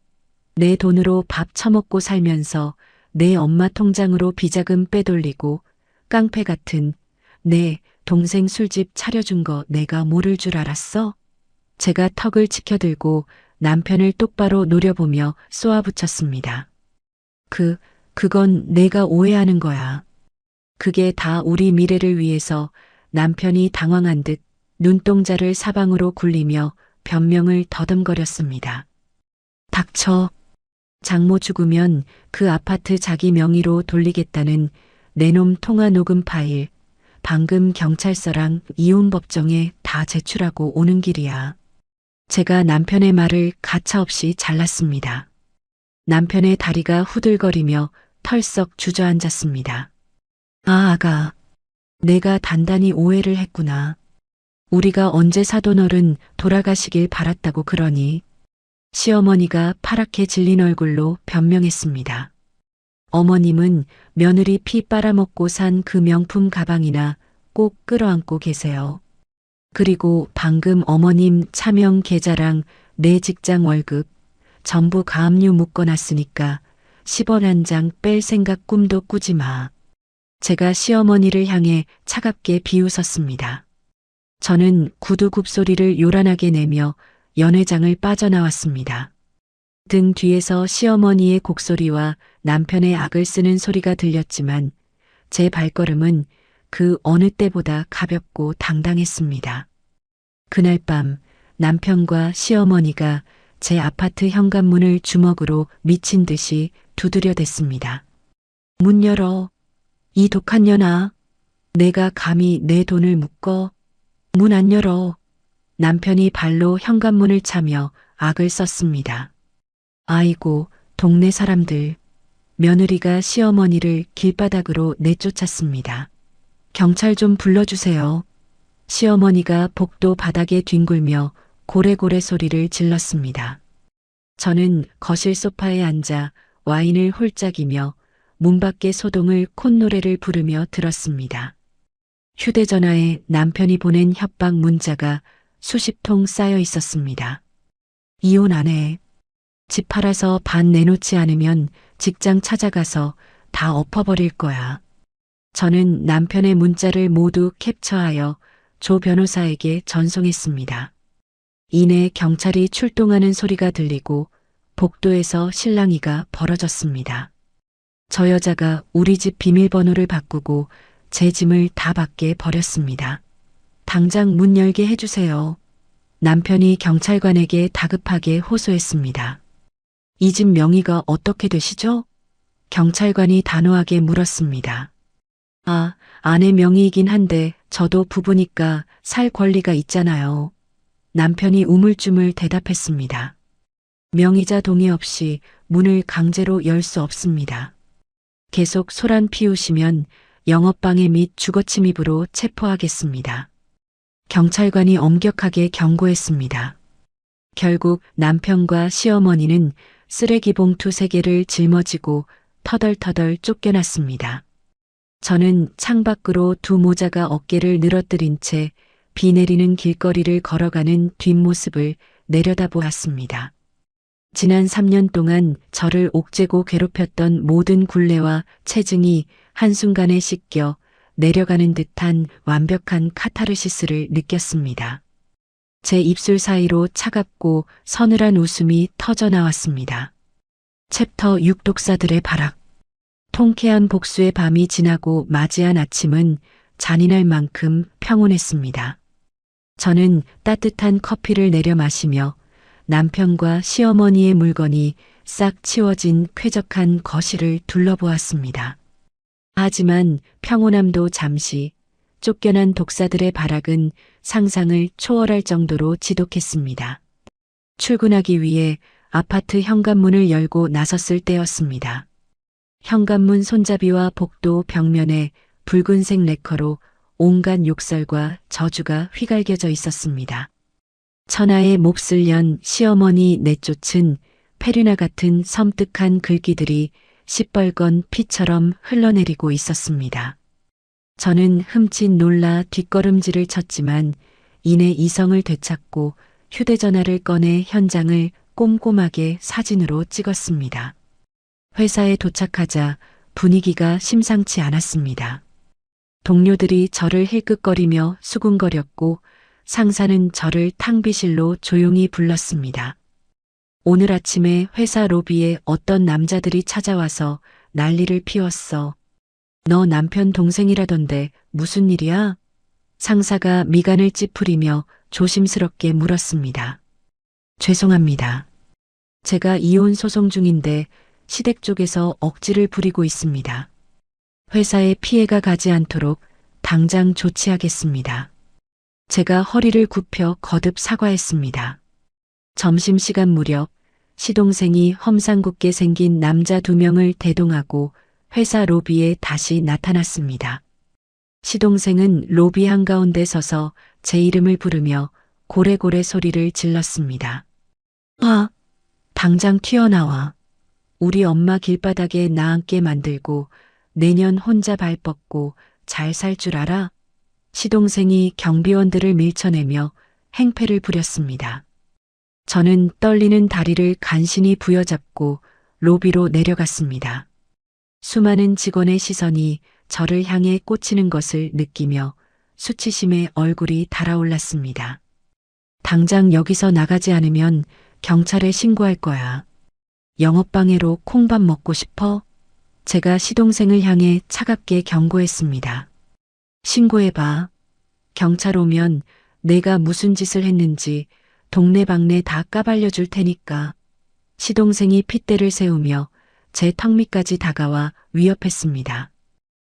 내 돈으로 밥 처먹고 살면서 내 엄마 통장으로 비자금 빼돌리고 깡패 같은 내 동생 술집 차려준 거 내가 모를 줄 알았어? 제가 턱을 치켜들고 남편을 똑바로 노려보며 쏘아붙였습니다. 그건 내가 오해하는 거야. 그게 다 우리 미래를 위해서. 남편이 당황한 듯 눈동자를 사방으로 굴리며 변명을 더듬거렸습니다. 닥쳐. 장모 죽으면 그 아파트 자기 명의로 돌리겠다는 내놈 통화 녹음 파일 방금 경찰서랑 이혼법정에 다 제출하고 오는 길이야. 제가 남편의 말을 가차없이 잘랐습니다. 남편의 다리가 후들거리며 털썩 주저앉았습니다. 아, 아가. 내가 단단히 오해를 했구나. 우리가 언제 사돈어른 돌아가시길 바랐다고 그러니. 시어머니가 파랗게 질린 얼굴로 변명했습니다. 어머님은 며느리 피 빨아먹고 산 그 명품 가방이나 꼭 끌어안고 계세요. 그리고 방금 어머님 차명 계좌랑 내 직장 월급 전부 가압류 묶어놨으니까 10원 한 장 뺄 생각 꿈도 꾸지 마. 제가 시어머니를 향해 차갑게 비웃었습니다. 저는 구두 굽소리를 요란하게 내며 연회장을 빠져나왔습니다. 등 뒤에서 시어머니의 곡소리와 남편의 악을 쓰는 소리가 들렸지만 제 발걸음은 그 어느 때보다 가볍고 당당했습니다. 그날 밤 남편과 시어머니가 제 아파트 현관문을 주먹으로 미친 듯이 두드려댔습니다. 문 열어. 이 독한 년아. 내가 감히 내 돈을 묶어. 문 안 열어. 남편이 발로 현관문을 차며 악을 썼습니다. 아이고, 동네 사람들. 며느리가 시어머니를 길바닥으로 내쫓았습니다. 경찰 좀 불러주세요. 시어머니가 복도 바닥에 뒹굴며 고래고래 소리를 질렀습니다. 저는 거실 소파에 앉아 와인을 홀짝이며 문 밖의 소동을 콧노래를 부르며 들었습니다. 휴대전화에 남편이 보낸 협박 문자가 수십 통 쌓여 있었습니다. 이혼 안 해. 집 팔아서 반 내놓지 않으면 직장 찾아가서 다 엎어버릴 거야. 저는 남편의 문자를 모두 캡처하여 조 변호사에게 전송했습니다. 이내 경찰이 출동하는 소리가 들리고 복도에서 실랑이가 벌어졌습니다. 저 여자가 우리 집 비밀번호를 바꾸고 제 짐을 다 밖에 버렸습니다. 당장 문 열게 해주세요. 남편이 경찰관에게 다급하게 호소했습니다. 이 집 명의가 어떻게 되시죠? 경찰관이 단호하게 물었습니다. 아, 아내 명의이긴 한데 저도 부부니까 살 권리가 있잖아요. 남편이 우물쭈물 대답했습니다. 명의자 동의 없이 문을 강제로 열 수 없습니다. 계속 소란 피우시면 영업방해 및 주거침입으로 체포하겠습니다. 경찰관이 엄격하게 경고했습니다. 결국 남편과 시어머니는 쓰레기 봉투 3개를 짊어지고 터덜터덜 쫓겨났습니다. 저는 창밖으로 두 모자가 어깨를 늘어뜨린 채 비 내리는 길거리를 걸어가는 뒷모습을 내려다보았습니다. 지난 3년 동안 저를 옥죄고 괴롭혔던 모든 굴레와 체증이 한순간에 씻겨 내려가는 듯한 완벽한 카타르시스를 느꼈습니다. 제 입술 사이로 차갑고 서늘한 웃음이 터져나왔습니다. 챕터 6 독사들의 발악. 통쾌한 복수의 밤이 지나고 맞이한 아침은 잔인할 만큼 평온했습니다. 저는 따뜻한 커피를 내려 마시며 남편과 시어머니의 물건이 싹 치워진 쾌적한 거실을 둘러보았습니다. 하지만 평온함도 잠시, 쫓겨난 독사들의 발악은 상상을 초월할 정도로 지독했습니다. 출근하기 위해 아파트 현관문을 열고 나섰을 때였습니다. 현관문 손잡이와 복도 벽면에 붉은색 레커로 온갖 욕설과 저주가 휘갈겨져 있었습니다. 천하의 몹쓸 년 시어머니 내쫓은 페르나 같은 섬뜩한 글귀들이 시뻘건 피처럼 흘러내리고 있었습니다. 저는 흠칫 놀라 뒷걸음질을 쳤지만 이내 이성을 되찾고 휴대전화를 꺼내 현장을 꼼꼼하게 사진으로 찍었습니다. 회사에 도착하자 분위기가 심상치 않았습니다. 동료들이 저를 힐끗거리며 수군거렸고 상사는 저를 탕비실로 조용히 불렀습니다. 오늘 아침에 회사 로비에 어떤 남자들이 찾아와서 난리를 피웠어. 너 남편 동생이라던데 무슨 일이야? 상사가 미간을 찌푸리며 조심스럽게 물었습니다. 죄송합니다. 제가 이혼 소송 중인데 시댁 쪽에서 억지를 부리고 있습니다. 회사에 피해가 가지 않도록 당장 조치하겠습니다. 제가 허리를 굽혀 거듭 사과했습니다. 점심시간 무렵 시동생이 험상궂게 생긴 남자 2명을 대동하고 회사 로비에 다시 나타났습니다. 시동생은 로비 한가운데 서서 제 이름을 부르며 고래고래 소리를 질렀습니다. 당장 튀어나와. 우리 엄마 길바닥에 나앉게 만들고 내년 혼자 발 뻗고 잘 살 줄 알아? 시동생이 경비원들을 밀쳐내며 행패를 부렸습니다. 저는 떨리는 다리를 간신히 부여잡고 로비로 내려갔습니다. 수많은 직원의 시선이 저를 향해 꽂히는 것을 느끼며 수치심에 얼굴이 달아올랐습니다. 당장 여기서 나가지 않으면 경찰에 신고할 거야. 영업방해로 콩밥 먹고 싶어? 제가 시동생을 향해 차갑게 경고했습니다. 신고해봐. 경찰 오면 내가 무슨 짓을 했는지 동네방네 다 까발려 줄 테니까. 시동생이 핏대를 세우며 제 턱 밑까지 다가와 위협했습니다.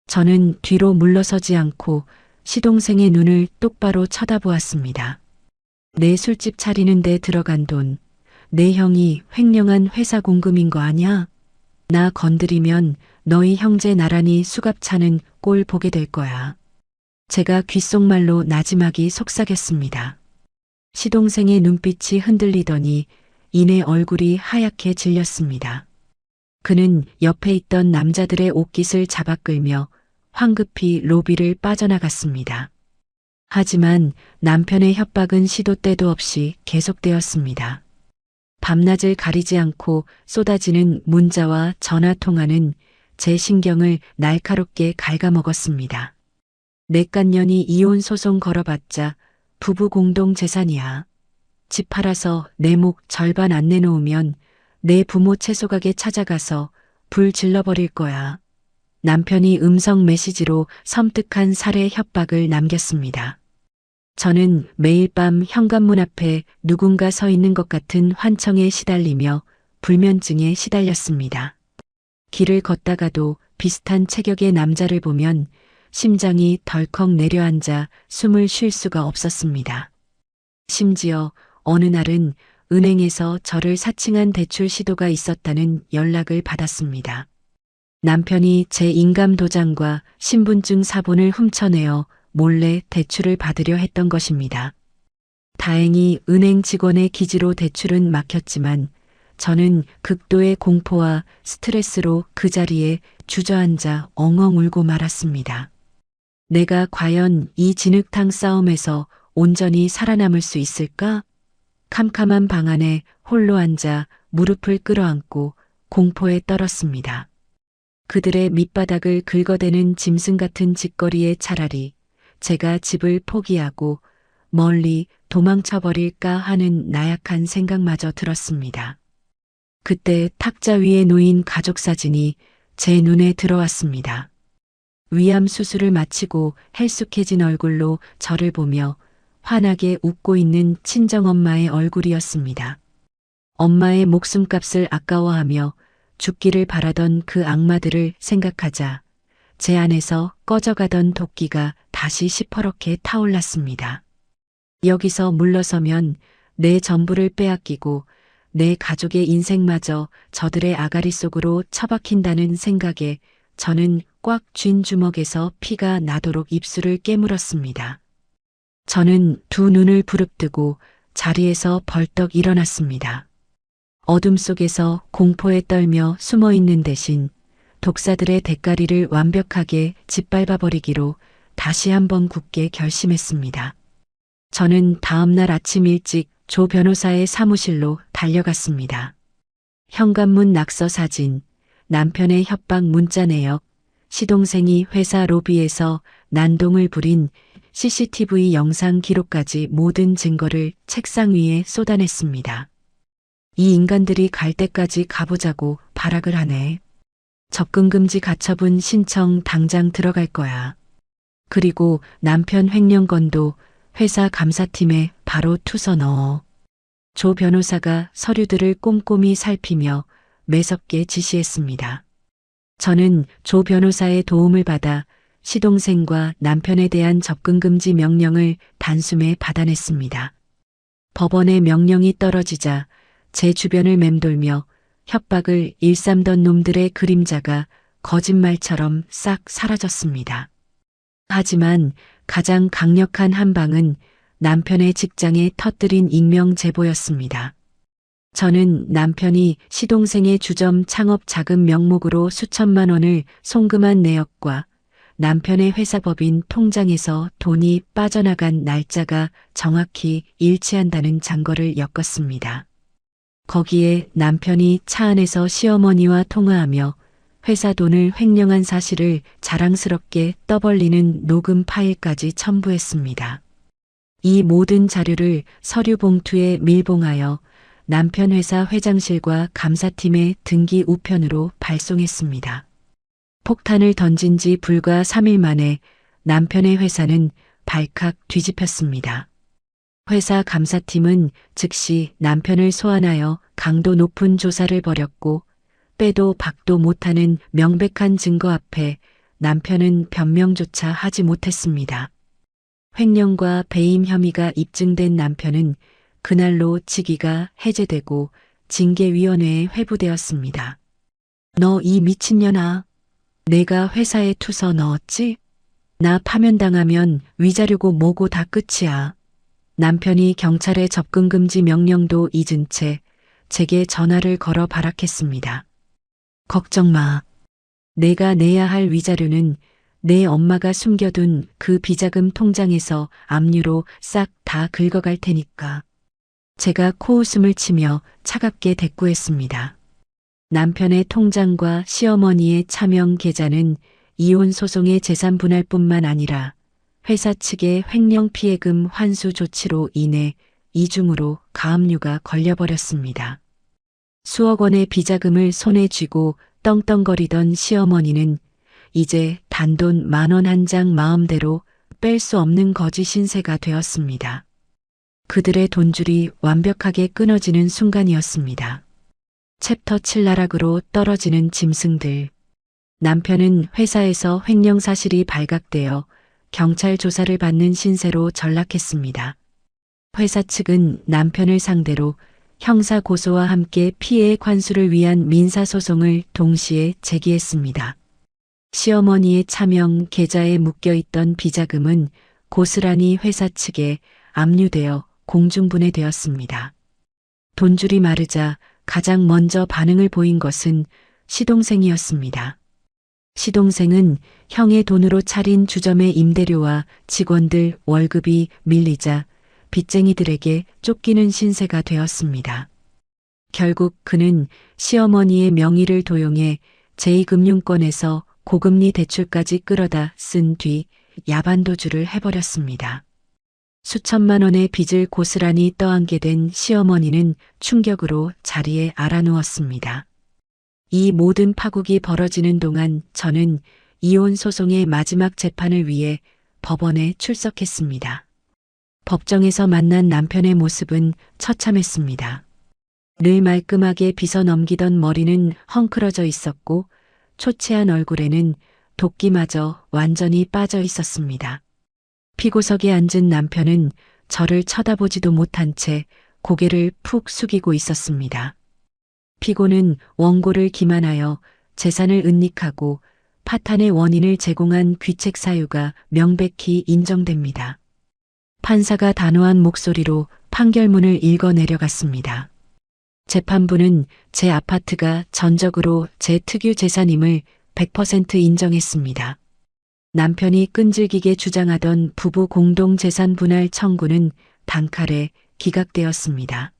저는 뒤로 물러서지 않고 시동생의 눈을 똑바로 쳐다보았습니다. 내 술집 차리는 데 들어간 돈, 내 형이 횡령한 회사 공금인 거 아냐? 나 건드리면 너희 형제 나란히 수갑 차는 꼴 보게 될 거야. 제가 귓속말로 나지막이 속삭였습니다. 시동생의 눈빛이 흔들리더니 이내 얼굴이 하얗게 질렸습니다. 그는 옆에 있던 남자들의 옷깃을 잡아 끌며 황급히 로비를 빠져나갔습니다. 하지만 남편의 협박은 시도 때도 없이 계속되었습니다. 밤낮을 가리지 않고 쏟아지는 문자와 전화 통화는 제 신경을 날카롭게 갉아먹었습니다. 내깐년이 이혼 소송 걸어봤자 부부 공동 재산이야. 집 팔아서 내 목 절반 안 내놓으면 내 부모 채소가게 찾아가서 불 질러버릴 거야. 남편이 음성 메시지로 섬뜩한 살해 협박을 남겼습니다. 저는 매일 밤 현관문 앞에 누군가 서 있는 것 같은 환청에 시달리며 불면증에 시달렸습니다. 길을 걷다가도 비슷한 체격의 남자를 보면 심장이 덜컥 내려앉아 숨을 쉴 수가 없었습니다. 심지어 어느 날은 은행에서 저를 사칭한 대출 시도가 있었다는 연락을 받았습니다. 남편이 제 인감 도장과 신분증 사본을 훔쳐내어 몰래 대출을 받으려 했던 것입니다. 다행히 은행 직원의 기지로 대출은 막혔지만 저는 극도의 공포와 스트레스로 그 자리에 주저앉아 엉엉 울고 말았습니다. 내가 과연 이 진흙탕 싸움에서 온전히 살아남을 수 있을까? 캄캄한 방 안에 홀로 앉아 무릎을 끌어안고 공포에 떨었습니다. 그들의 밑바닥을 긁어대는 짐승 같은 짓거리에 차라리 제가 집을 포기하고 멀리 도망쳐버릴까 하는 나약한 생각마저 들었습니다. 그때 탁자 위에 놓인 가족 사진이 제 눈에 들어왔습니다. 위암 수술을 마치고 헬쑥해진 얼굴로 저를 보며 환하게 웃고 있는 친정엄마의 얼굴이었습니다. 엄마의 목숨값을 아까워하며 죽기를 바라던 그 악마들을 생각하자 제 안에서 꺼져가던 도끼가 다시 시퍼렇게 타올랐습니다. 여기서 물러서면 내 전부를 빼앗기고 내 가족의 인생마저 저들의 아가리 속으로 처박힌다는 생각에 저는 꽉 쥔 주먹에서 피가 나도록 입술을 깨물었습니다. 저는 두 눈을 부릅뜨고 자리에서 벌떡 일어났습니다. 어둠 속에서 공포에 떨며 숨어 있는 대신 독사들의 대가리를 완벽하게 짓밟아버리기로 다시 한번 굳게 결심했습니다. 저는 다음 날 아침 일찍 조 변호사의 사무실로 달려갔습니다. 현관문 낙서 사진, 남편의 협박 문자 내역, 시동생이 회사 로비에서 난동을 부린 CCTV 영상 기록까지 모든 증거를 책상 위에 쏟아냈습니다. 이 인간들이 갈 때까지 가보자고 발악을 하네. 접근금지 가처분 신청 당장 들어갈 거야. 그리고 남편 횡령건도 회사 감사팀에 바로 투서 넣어. 조 변호사가 서류들을 꼼꼼히 살피며 매섭게 지시했습니다. 저는 조 변호사의 도움을 받아 시동생과 남편에 대한 접근금지 명령을 단숨에 받아냈습니다. 법원의 명령이 떨어지자 제 주변을 맴돌며 협박을 일삼던 놈들의 그림자가 거짓말처럼 싹 사라졌습니다. 하지만 가장 강력한 한 방은 남편의 직장에 터뜨린 익명 제보였습니다. 저는 남편이 시동생의 주점 창업 자금 명목으로 수천만 원을 송금한 내역과 남편의 회사법인 통장에서 돈이 빠져나간 날짜가 정확히 일치한다는 증거를 엮었습니다. 거기에 남편이 차 안에서 시어머니와 통화하며 회사 돈을 횡령한 사실을 자랑스럽게 떠벌리는 녹음 파일까지 첨부했습니다. 이 모든 자료를 서류 봉투에 밀봉하여 남편 회사 회장실과 감사팀의 등기 우편으로 발송했습니다. 폭탄을 던진 지 불과 3일 만에 남편의 회사는 발칵 뒤집혔습니다. 회사 감사팀은 즉시 남편을 소환하여 강도 높은 조사를 벌였고 빼도 박도 못하는 명백한 증거 앞에 남편은 변명조차 하지 못했습니다. 횡령과 배임 혐의가 입증된 남편은 그날로 직위가 해제되고 징계위원회에 회부되었습니다. 너 이 미친년아. 내가 회사에 투서 넣었지? 나 파면당하면 위자료고 뭐고 다 끝이야. 남편이 경찰에 접근금지 명령도 잊은 채 제게 전화를 걸어 발악했습니다. 걱정 마. 내가 내야 할 위자료는 내 엄마가 숨겨둔 그 비자금 통장에서 압류로 싹 다 긁어갈 테니까. 제가 코웃음을 치며 차갑게 대꾸했습니다. 남편의 통장과 시어머니의 차명 계좌는 이혼 소송의 재산 분할뿐만 아니라 회사 측의 횡령 피해금 환수 조치로 인해 이중으로 가압류가 걸려버렸습니다. 수억 원의 비자금을 손에 쥐고 떵떵거리던 시어머니는 이제 단돈 10,000원 한 장 마음대로 뺄 수 없는 거지 신세가 되었습니다. 그들의 돈줄이 완벽하게 끊어지는 순간이었습니다. 챕터 7 나락으로 떨어지는 짐승들. 남편은 회사에서 횡령 사실이 발각되어 경찰 조사를 받는 신세로 전락했습니다. 회사 측은 남편을 상대로 형사 고소와 함께 피해 관수를 위한 민사소송을 동시에 제기했습니다. 시어머니의 차명 계좌에 묶여있던 비자금은 고스란히 회사 측에 압류되어 공중분해되었습니다. 돈줄이 마르자 가장 먼저 반응을 보인 것은 시동생이었습니다. 시동생은 형의 돈으로 차린 주점의 임대료와 직원들 월급이 밀리자 빚쟁이들에게 쫓기는 신세가 되었습니다. 결국 그는 시어머니의 명의를 도용해 제2금융권에서 고금리 대출까지 끌어다 쓴 뒤 야반도주를 해버렸습니다. 수천만 원의 빚을 고스란히 떠안게 된 시어머니는 충격으로 자리에 알아누웠습니다. 이 모든 파국이 벌어지는 동안 저는 이혼 소송의 마지막 재판을 위해 법원에 출석했습니다. 법정에서 만난 남편의 모습은 처참했습니다. 늘 말끔하게 빗어 넘기던 머리는 헝클어져 있었고 초췌한 얼굴에는 도끼마저 완전히 빠져 있었습니다. 피고석에 앉은 남편은 저를 쳐다보지도 못한 채 고개를 푹 숙이고 있었습니다. 피고는 원고를 기만하여 재산을 은닉하고 파탄의 원인을 제공한 귀책 사유가 명백히 인정됩니다. 판사가 단호한 목소리로 판결문을 읽어 내려갔습니다. 재판부는 제 아파트가 전적으로 제 특유 재산임을 100% 인정했습니다. 남편이 끈질기게 주장하던 부부 공동 재산 분할 청구는 단칼에 기각되었습니다.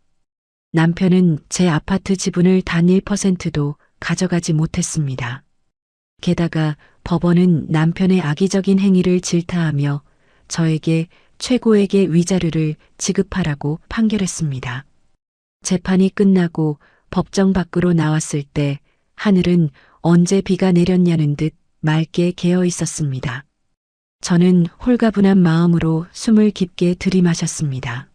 남편은 제 아파트 지분을 단 1%도 가져가지 못했습니다. 게다가 법원은 남편의 악의적인 행위를 질타하며 저에게 최고액의 위자료를 지급하라고 판결했습니다. 재판이 끝나고 법정 밖으로 나왔을 때 하늘은 언제 비가 내렸냐는 듯 맑게 개어 있었습니다. 저는 홀가분한 마음으로 숨을 깊게 들이마셨습니다.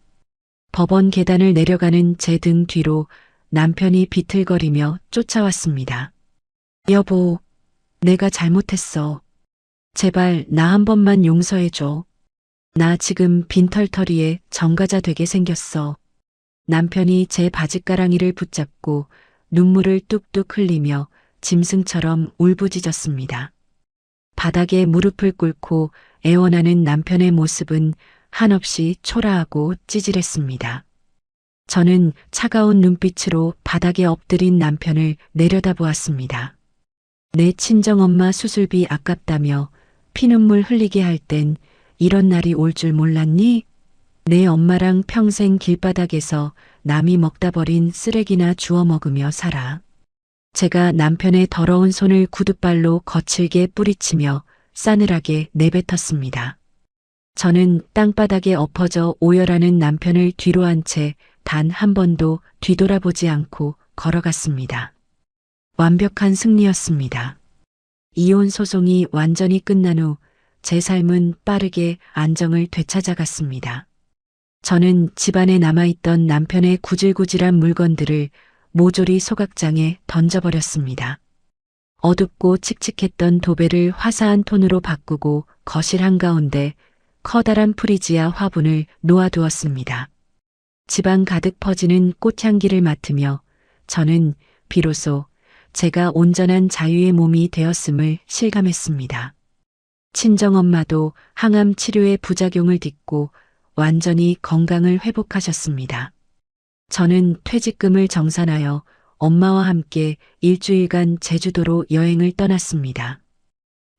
법원 계단을 내려가는 제 등 뒤로 남편이 비틀거리며 쫓아왔습니다. 여보, 내가 잘못했어. 제발 나 한 번만 용서해줘. 나 지금 빈털터리에 전과자 되게 생겼어. 남편이 제 바짓가랑이를 붙잡고 눈물을 뚝뚝 흘리며 짐승처럼 울부짖었습니다. 바닥에 무릎을 꿇고 애원하는 남편의 모습은 한없이 초라하고 찌질했습니다. 저는 차가운 눈빛으로 바닥에 엎드린 남편을 내려다보았습니다. 내 친정엄마 수술비 아깝다며 피눈물 흘리게 할 땐 이런 날이 올 줄 몰랐니? 내 엄마랑 평생 길바닥에서 남이 먹다 버린 쓰레기나 주워 먹으며 살아. 제가 남편의 더러운 손을 구둣발로 거칠게 뿌리치며 싸늘하게 내뱉었습니다. 저는 땅바닥에 엎어져 오열하는 남편을 뒤로 한 채 단 한 번도 뒤돌아보지 않고 걸어갔습니다. 완벽한 승리였습니다. 이혼 소송이 완전히 끝난 후 제 삶은 빠르게 안정을 되찾아갔습니다. 저는 집안에 남아있던 남편의 구질구질한 물건들을 모조리 소각장에 던져버렸습니다. 어둡고 칙칙했던 도배를 화사한 톤으로 바꾸고 거실 한가운데 커다란 프리지아 화분을 놓아두었습니다. 집안 가득 퍼지는 꽃향기를 맡으며 저는 비로소 제가 온전한 자유의 몸이 되었음을 실감했습니다. 친정엄마도 항암 치료의 부작용을 딛고 완전히 건강을 회복하셨습니다. 저는 퇴직금을 정산하여 엄마와 함께 일주일간 제주도로 여행을 떠났습니다.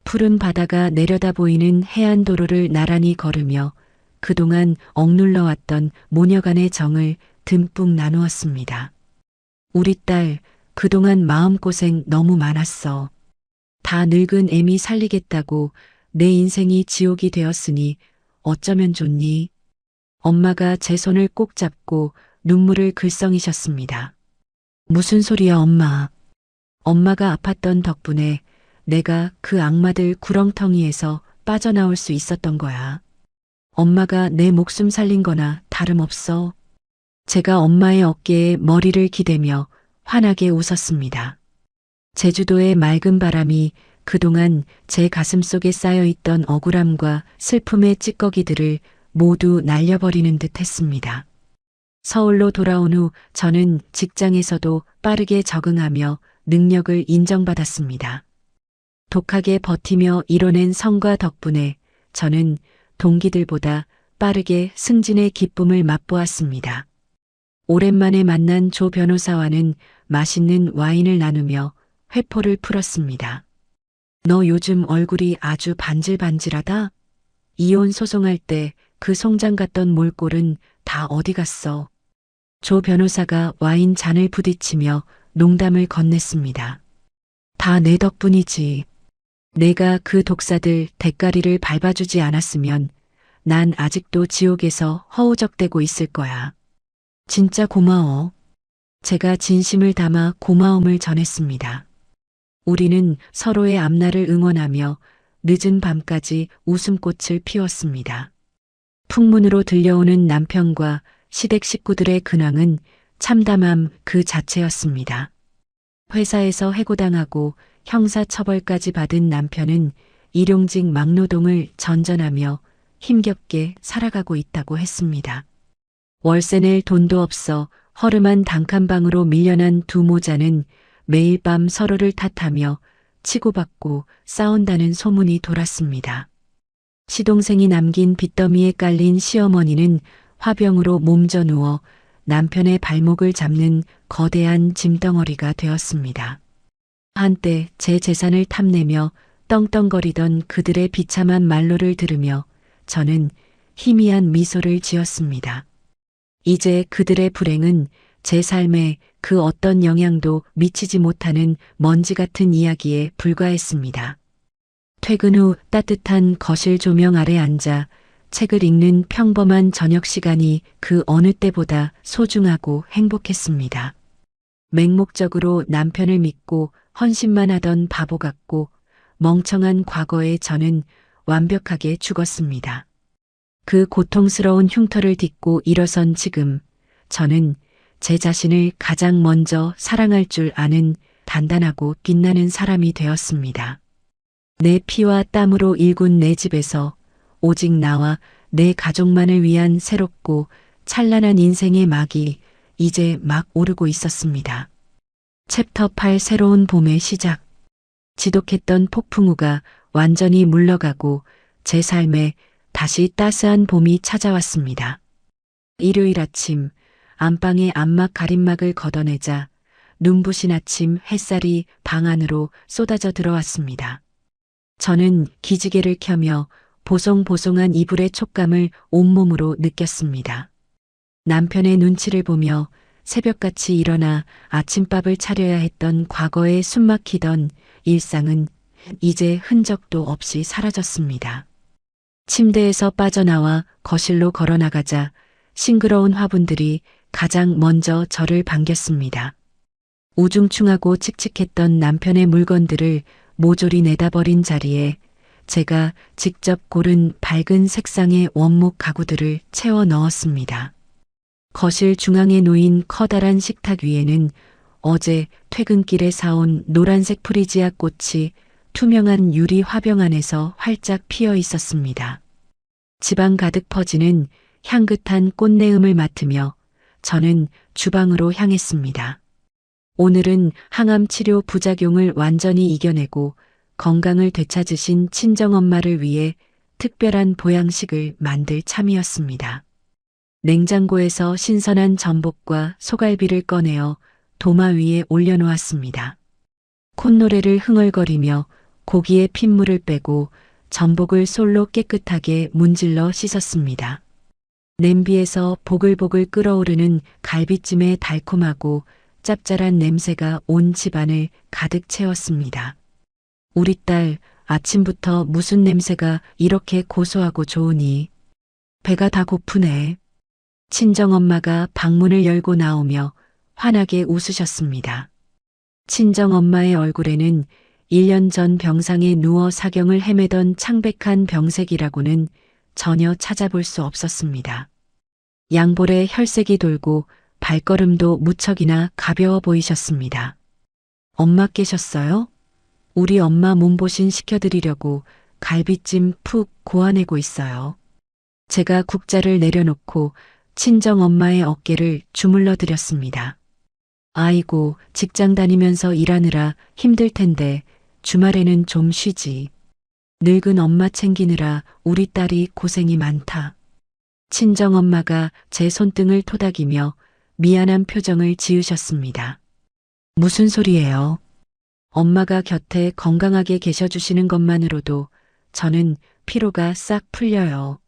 푸른 바다가 내려다 보이는 해안도로를 나란히 걸으며 그동안 억눌러왔던 모녀간의 정을 듬뿍 나누었습니다. 우리 딸, 그동안 마음고생 너무 많았어. 다 늙은 애미 살리겠다고 내 인생이 지옥이 되었으니 어쩌면 좋니? 엄마가 제 손을 꼭 잡고 눈물을 글썽이셨습니다. 무슨 소리야, 엄마. 엄마가 아팠던 덕분에 내가 그 악마들 구렁텅이에서 빠져나올 수 있었던 거야. 엄마가 내 목숨 살린 거나 다름없어. 제가 엄마의 어깨에 머리를 기대며 환하게 웃었습니다. 제주도의 맑은 바람이 그동안 제 가슴 속에 쌓여있던 억울함과 슬픔의 찌꺼기들을 모두 날려버리는 듯 했습니다. 서울로 돌아온 후 저는 직장에서도 빠르게 적응하며 능력을 인정받았습니다. 독하게 버티며 이뤄낸 성과 덕분에 저는 동기들보다 빠르게 승진의 기쁨을 맛보았습니다. 오랜만에 만난 조 변호사와는 맛있는 와인을 나누며 회포를 풀었습니다. 너 요즘 얼굴이 아주 반질반질하다? 이혼 소송할 때 그 송장 같던 몰골은 다 어디 갔어? 조 변호사가 와인 잔을 부딪히며 농담을 건넸습니다. 다 내 덕분이지. 내가 그 독사들 대가리를 밟아주지 않았으면 난 아직도 지옥에서 허우적대고 있을 거야. 진짜 고마워. 제가 진심을 담아 고마움을 전했습니다. 우리는 서로의 앞날을 응원하며 늦은 밤까지 웃음꽃을 피웠습니다. 풍문으로 들려오는 남편과 시댁 식구들의 근황은 참담함 그 자체였습니다. 회사에서 해고당하고 형사처벌까지 받은 남편은 일용직 막노동을 전전하며 힘겹게 살아가고 있다고 했습니다. 월세 낼 돈도 없어 허름한 단칸방으로 밀려난 두 모자는 매일 밤 서로를 탓하며 치고받고 싸운다는 소문이 돌았습니다. 시동생이 남긴 빚더미에 깔린 시어머니는 화병으로 몸져 누워 남편의 발목을 잡는 거대한 짐덩어리가 되었습니다. 한때 제 재산을 탐내며 떵떵거리던 그들의 비참한 말로를 들으며 저는 희미한 미소를 지었습니다. 이제 그들의 불행은 제 삶에 그 어떤 영향도 미치지 못하는 먼지 같은 이야기에 불과했습니다. 퇴근 후 따뜻한 거실 조명 아래 앉아 책을 읽는 평범한 저녁 시간이 그 어느 때보다 소중하고 행복했습니다. 맹목적으로 남편을 믿고 헌신만 하던 바보 같고 멍청한 과거의 저는 완벽하게 죽었습니다. 그 고통스러운 흉터를 딛고 일어선 지금 저는 제 자신을 가장 먼저 사랑할 줄 아는 단단하고 빛나는 사람이 되었습니다. 내 피와 땀으로 일군 내 집에서 오직 나와 내 가족만을 위한 새롭고 찬란한 인생의 막이 이제 막 오르고 있었습니다. 챕터 8 새로운 봄의 시작. 지독했던 폭풍우가 완전히 물러가고 제 삶에 다시 따스한 봄이 찾아왔습니다. 일요일 아침 안방의 암막 가림막을 걷어내자 눈부신 아침 햇살이 방 안으로 쏟아져 들어왔습니다. 저는 기지개를 켜며 보송보송한 이불의 촉감을 온몸으로 느꼈습니다. 남편의 눈치를 보며 새벽같이 일어나 아침밥을 차려야 했던 과거에 숨막히던 일상은 이제 흔적도 없이 사라졌습니다. 침대에서 빠져나와 거실로 걸어나가자 싱그러운 화분들이 가장 먼저 저를 반겼습니다. 우중충하고 칙칙했던 남편의 물건들을 모조리 내다버린 자리에 제가 직접 고른 밝은 색상의 원목 가구들을 채워 넣었습니다. 거실 중앙에 놓인 커다란 식탁 위에는 어제 퇴근길에 사온 노란색 프리지아 꽃이 투명한 유리 화병 안에서 활짝 피어 있었습니다. 집안 가득 퍼지는 향긋한 꽃내음을 맡으며 저는 주방으로 향했습니다. 오늘은 항암 치료 부작용을 완전히 이겨내고 건강을 되찾으신 친정엄마를 위해 특별한 보양식을 만들 참이었습니다. 냉장고에서 신선한 전복과 소갈비를 꺼내어 도마 위에 올려놓았습니다. 콧노래를 흥얼거리며 고기의 핏물을 빼고 전복을 솔로 깨끗하게 문질러 씻었습니다. 냄비에서 보글보글 끓어오르는 갈비찜의 달콤하고 짭짤한 냄새가 온 집안을 가득 채웠습니다. 우리 딸 아침부터 무슨 냄새가 이렇게 고소하고 좋으니? 배가 다 고프네. 친정엄마가 방문을 열고 나오며 환하게 웃으셨습니다. 친정엄마의 얼굴에는 1년 전 병상에 누워 사경을 헤매던 창백한 병색이라고는 전혀 찾아볼 수 없었습니다. 양볼에 혈색이 돌고 발걸음도 무척이나 가벼워 보이셨습니다. 엄마 깨셨어요? 우리 엄마 몸보신 시켜드리려고 갈비찜 푹 고아내고 있어요. 제가 국자를 내려놓고 친정엄마의 어깨를 주물러 드렸습니다. 아이고, 직장 다니면서 일하느라 힘들 텐데 주말에는 좀 쉬지. 늙은 엄마 챙기느라 우리 딸이 고생이 많다. 친정엄마가 제 손등을 토닥이며 미안한 표정을 지으셨습니다. 무슨 소리예요? 엄마가 곁에 건강하게 계셔주시는 것만으로도 저는 피로가 싹 풀려요.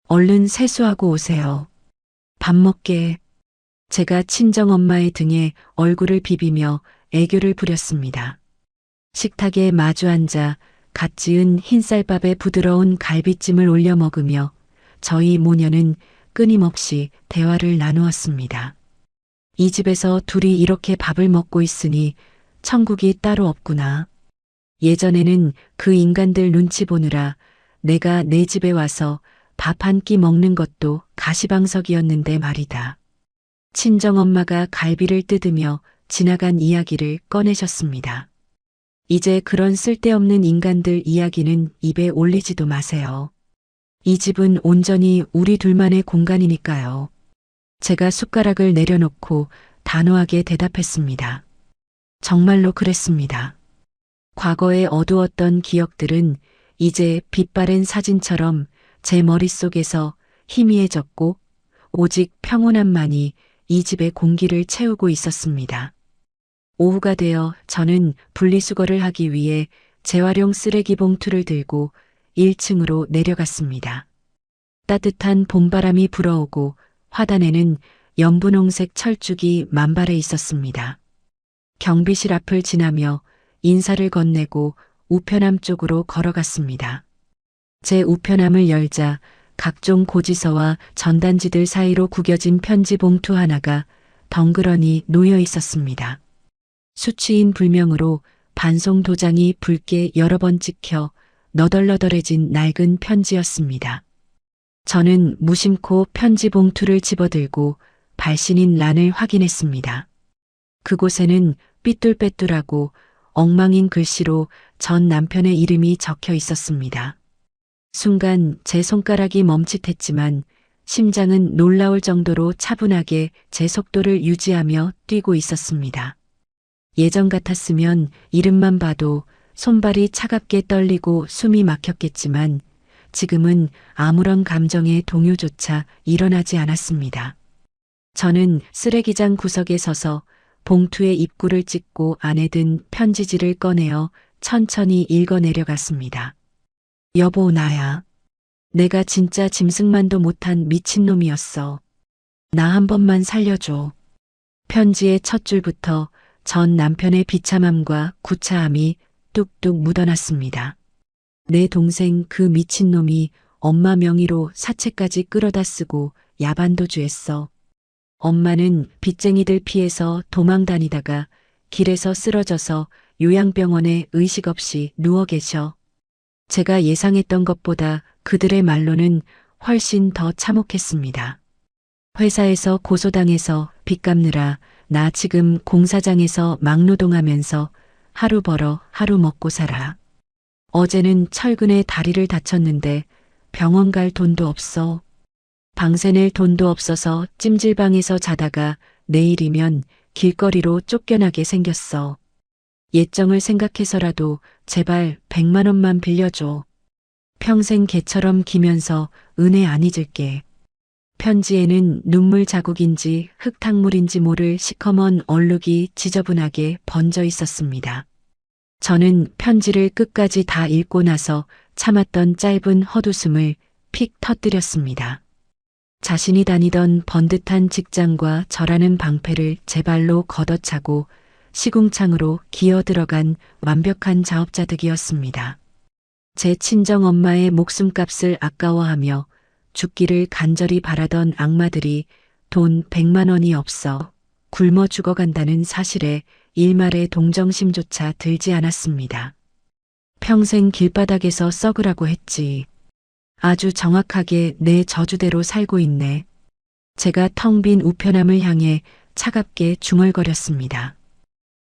얼른 세수하고 오세요. 밥 먹게. 제가 친정엄마의 등에 얼굴을 비비며 애교를 부렸습니다. 식탁에 마주 앉아 갓 지은 흰쌀밥에 부드러운 갈비찜을 올려 먹으며 저희 모녀는 끊임없이 대화를 나누었습니다. 이 집에서 둘이 이렇게 밥을 먹고 있으니 천국이 따로 없구나. 예전에는 그 인간들 눈치 보느라 내가 내 집에 와서 밥 한 끼 먹는 것도 가시방석이었는데 말이다. 친정엄마가 갈비를 뜯으며 지나간 이야기를 꺼내셨습니다. 이제 그런 쓸데없는 인간들 이야기는 입에 올리지도 마세요. 이 집은 온전히 우리 둘만의 공간이니까요. 제가 숟가락을 내려놓고 단호하게 대답했습니다. 정말로 그랬습니다. 과거의 어두웠던 기억들은 이제 빛바랜 사진처럼 제 머릿속에서 희미해졌고 오직 평온함만이 이 집의 공기를 채우고 있었습니다. 오후가 되어 저는 분리수거를 하기 위해 재활용 쓰레기 봉투를 들고 1층으로 내려갔습니다. 따뜻한 봄바람이 불어오고 화단에는 연분홍색 철쭉이 만발해 있었습니다. 경비실 앞을 지나며 인사를 건네고 우편함 쪽으로 걸어갔습니다. 제 우편함을 열자 각종 고지서와 전단지들 사이로 구겨진 편지 봉투 하나가 덩그러니 놓여 있었습니다. 수취인 불명으로 반송 도장이 붉게 여러 번 찍혀 너덜너덜해진 낡은 편지였습니다. 저는 무심코 편지 봉투를 집어들고 발신인 란을 확인했습니다. 그곳에는 삐뚤빼뚤하고 엉망인 글씨로 전 남편의 이름이 적혀 있었습니다. 순간 제 손가락이 멈칫했지만 심장은 놀라울 정도로 차분하게 제 속도를 유지하며 뛰고 있었습니다. 예전 같았으면 이름만 봐도 손발이 차갑게 떨리고 숨이 막혔겠지만 지금은 아무런 감정의 동요조차 일어나지 않았습니다. 저는 쓰레기장 구석에 서서 봉투에 입구를 찍고 안에 든 편지지를 꺼내어 천천히 읽어 내려갔습니다. 여보, 나야. 내가 진짜 짐승만도 못한 미친놈이었어. 나 한 번만 살려줘. 편지의 첫 줄부터 전 남편의 비참함과 구차함이 뚝뚝 묻어났습니다. 내 동생 그 미친놈이 엄마 명의로 사채까지 끌어다 쓰고 야반도주했어. 엄마는 빚쟁이들 피해서 도망 다니다가 길에서 쓰러져서 요양병원에 의식 없이 누워 계셔. 제가 예상했던 것보다 그들의 말로는 훨씬 더 참혹했습니다. 회사에서 고소당해서 빚 갚느라 나 지금 공사장에서 막노동하면서 하루 벌어 하루 먹고 살아. 어제는 철근에 다리를 다쳤는데 병원 갈 돈도 없어. 방세 낼 돈도 없어서 찜질방에서 자다가 내일이면 길거리로 쫓겨나게 생겼어. 예정을 생각해서라도 제발 100만 원만 빌려줘. 평생 개처럼 기면서 은혜 안 잊을게. 편지에는 눈물 자국인지 흙탕물인지 모를 시커먼 얼룩이 지저분하게 번져 있었습니다. 저는 편지를 끝까지 다 읽고 나서 참았던 짧은 헛웃음을 픽 터뜨렸습니다. 자신이 다니던 번듯한 직장과 저라는 방패를 제 발로 걷어차고 시궁창으로 기어 들어간 완벽한 자업자득이었습니다. 제 친정엄마의 목숨값을 아까워하며 죽기를 간절히 바라던 악마들이 돈 100만 원이 없어 굶어 죽어간다는 사실에 일말의 동정심조차 들지 않았습니다. 평생 길바닥에서 썩으라고 했지. 아주 정확하게 내 저주대로 살고 있네. 제가 텅 빈 우편함을 향해 차갑게 중얼거렸습니다.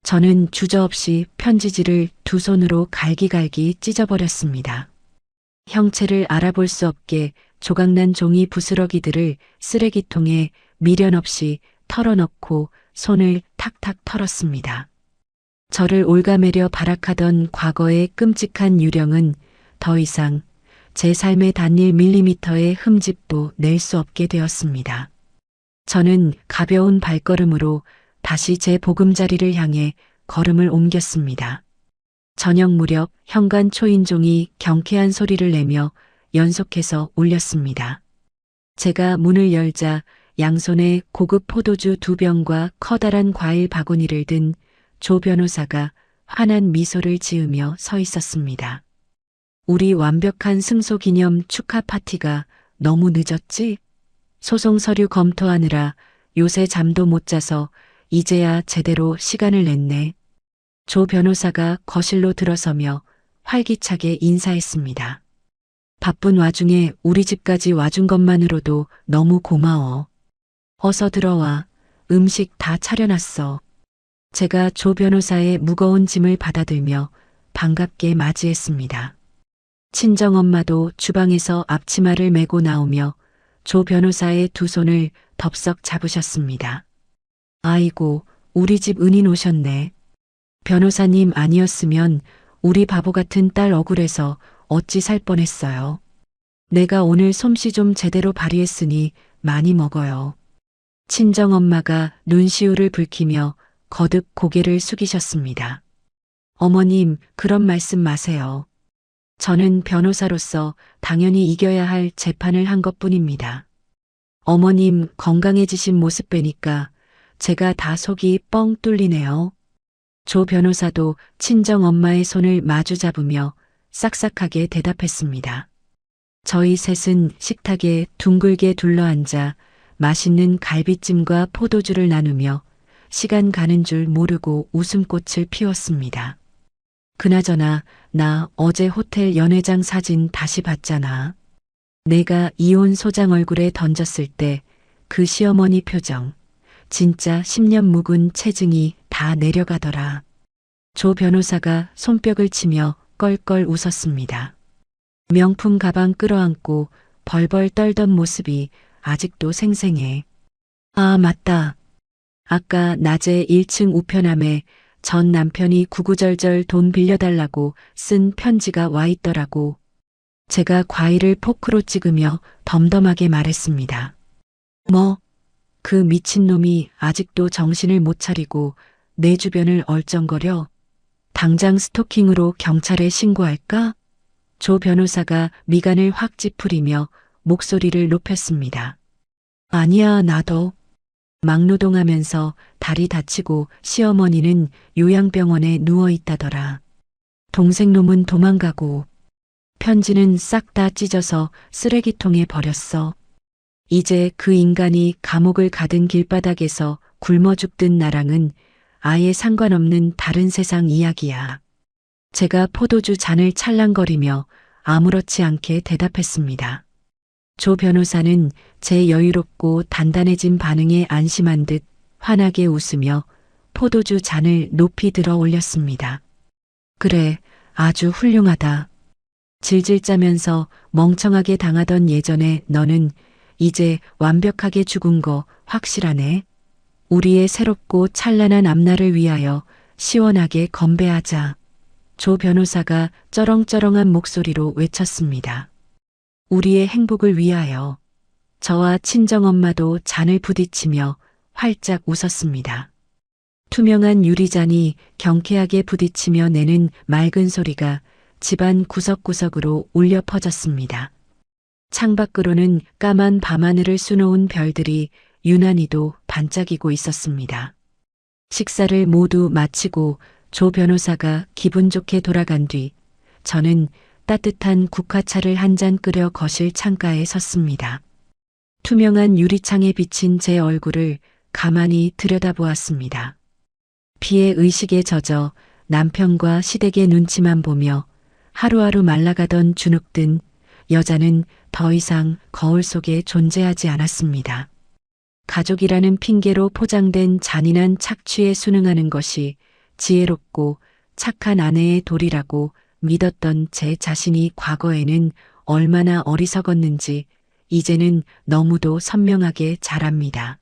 저는 주저없이 편지지를 두 손으로 갈기갈기 찢어버렸습니다. 형체를 알아볼 수 없게 조각난 종이 부스러기들을 쓰레기통에 미련 없이 털어넣고 손을 탁탁 털었습니다. 저를 올가매려 발악하던 과거의 끔찍한 유령은 더 이상 제 삶의 단일 밀리미터의 흠집도 낼 수 없게 되었습니다. 저는 가벼운 발걸음으로 다시 제 보금자리를 향해 걸음을 옮겼습니다. 저녁 무렵 현관 초인종이 경쾌한 소리를 내며 연속해서 울렸습니다. 제가 문을 열자 양손에 고급 포도주 2병과 커다란 과일 바구니를 든 조 변호사가 환한 미소를 지으며 서 있었습니다. 우리 완벽한 승소 기념 축하 파티가 너무 늦었지? 소송 서류 검토하느라 요새 잠도 못 자서 이제야 제대로 시간을 냈네. 조 변호사가 거실로 들어서며 활기차게 인사했습니다. 바쁜 와중에 우리 집까지 와준 것만으로도 너무 고마워. 어서 들어와. 음식 다 차려놨어. 제가 조 변호사의 무거운 짐을 받아들며 반갑게 맞이했습니다. 친정엄마도 주방에서 앞치마를 메고 나오며 조 변호사의 두 손을 덥석 잡으셨습니다. 아이고, 우리 집 은인 오셨네. 변호사님 아니었으면 우리 바보 같은 딸 억울해서 어찌 살 뻔했어요. 내가 오늘 솜씨 좀 제대로 발휘했으니 많이 먹어요. 친정엄마가 눈시울을 붉히며 거듭 고개를 숙이셨습니다. 어머님, 그런 말씀 마세요. 저는 변호사로서 당연히 이겨야 할 재판을 한 것뿐입니다. 어머님 건강해지신 모습 뵈니까 제가 다 속이 뻥 뚫리네요. 조 변호사도 친정엄마의 손을 마주 잡으며 싹싹하게 대답했습니다. 저희 셋은 식탁에 둥글게 둘러앉아 맛있는 갈비찜과 포도주를 나누며 시간 가는 줄 모르고 웃음꽃을 피웠습니다. 그나저나 나 어제 호텔 연회장 사진 다시 봤잖아. 내가 이혼 소장 얼굴에 던졌을 때 그 시어머니 표정. 진짜 10년 묵은 체증이 다 내려가더라. 조 변호사가 손뼉을 치며 껄껄 웃었습니다. 명품 가방 끌어안고 벌벌 떨던 모습이 아직도 생생해. 아, 맞다. 아까 낮에 1층 우편함에 전 남편이 구구절절 돈 빌려달라고 쓴 편지가 와 있더라고. 제가 과일을 포크로 찍으며 덤덤하게 말했습니다. 뭐? 그 미친놈이 아직도 정신을 못 차리고 내 주변을 얼쩡거려. 당장 스토킹으로 경찰에 신고할까? 조 변호사가 미간을 확 찌푸리며 목소리를 높였습니다. 아니야, 나도. 막노동하면서 다리 다치고 시어머니는 요양병원에 누워 있다더라. 동생놈은 도망가고 편지는 싹 다 찢어서 쓰레기통에 버렸어. 이제 그 인간이 감옥을 가든 길바닥에서 굶어 죽든 나랑은 아예 상관없는 다른 세상 이야기야. 제가 포도주 잔을 찰랑거리며 아무렇지 않게 대답했습니다. 조 변호사는 제 여유롭고 단단해진 반응에 안심한 듯 환하게 웃으며 포도주 잔을 높이 들어 올렸습니다. 그래, 아주 훌륭하다. 질질 짜면서 멍청하게 당하던 예전에 너는 이제 완벽하게 죽은 거 확실하네. 우리의 새롭고 찬란한 앞날을 위하여 시원하게 건배하자. 조 변호사가 쩌렁쩌렁한 목소리로 외쳤습니다. 우리의 행복을 위하여. 저와 친정엄마도 잔을 부딪히며 활짝 웃었습니다. 투명한 유리잔이 경쾌하게 부딪히며 내는 맑은 소리가 집안 구석구석으로 울려 퍼졌습니다. 창밖으로는 까만 밤하늘을 수놓은 별들이 유난히도 반짝이고 있었습니다. 식사를 모두 마치고 조 변호사가 기분 좋게 돌아간 뒤 저는 따뜻한 국화차를 한 잔 끓여 거실 창가에 섰습니다. 투명한 유리창에 비친 제 얼굴을 가만히 들여다보았습니다. 피해 의식에 젖어 남편과 시댁의 눈치만 보며 하루하루 말라가던 주눅든 여자는 더 이상 거울 속에 존재하지 않았습니다. 가족이라는 핑계로 포장된 잔인한 착취에 순응하는 것이 지혜롭고 착한 아내의 도리라고 믿었던 제 자신이 과거에는 얼마나 어리석었는지 이제는 너무도 선명하게 잘 압니다.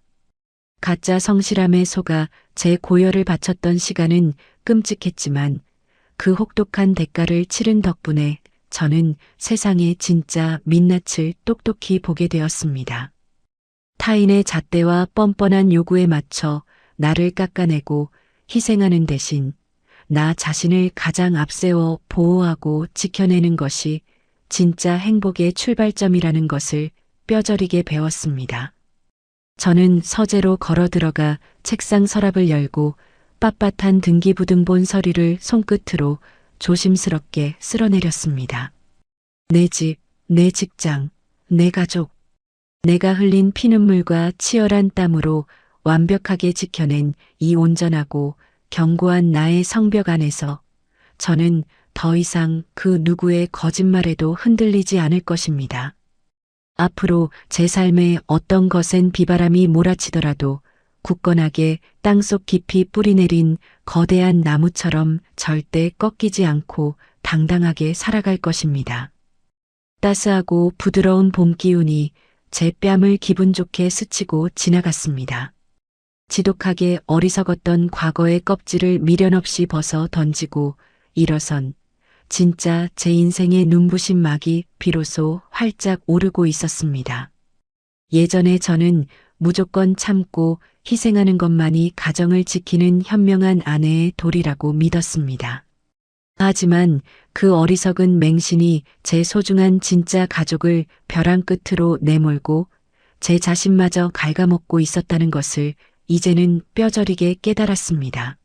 가짜 성실함에 속아 제 고열을 바쳤던 시간은 끔찍했지만 그 혹독한 대가를 치른 덕분에 저는 세상의 진짜 민낯을 똑똑히 보게 되었습니다. 타인의 잣대와 뻔뻔한 요구에 맞춰 나를 깎아내고 희생하는 대신 나 자신을 가장 앞세워 보호하고 지켜내는 것이 진짜 행복의 출발점이라는 것을 뼈저리게 배웠습니다. 저는 서재로 걸어 들어가 책상 서랍을 열고 빳빳한 등기부등본 서류를 손끝으로 조심스럽게 쓸어내렸습니다. 내 집, 내 직장, 내 가족, 내가 흘린 피눈물과 치열한 땀으로 완벽하게 지켜낸 이 온전하고 견고한 나의 성벽 안에서 저는 더 이상 그 누구의 거짓말에도 흔들리지 않을 것입니다. 앞으로 제 삶에 어떤 거센 비바람이 몰아치더라도 굳건하게 땅속 깊이 뿌리내린 거대한 나무처럼 절대 꺾이지 않고 당당하게 살아갈 것입니다. 따스하고 부드러운 봄 기운이 제 뺨을 기분 좋게 스치고 지나갔습니다. 지독하게 어리석었던 과거의 껍질을 미련 없이 벗어 던지고 일어선 진짜 제 인생의 눈부신 막이 비로소 활짝 오르고 있었습니다. 예전에 저는 무조건 참고 희생하는 것만이 가정을 지키는 현명한 아내의 도리라고 믿었습니다. 하지만 그 어리석은 맹신이 제 소중한 진짜 가족을 벼랑 끝으로 내몰고 제 자신마저 갉아먹고 있었다는 것을 이제는 뼈저리게 깨달았습니다.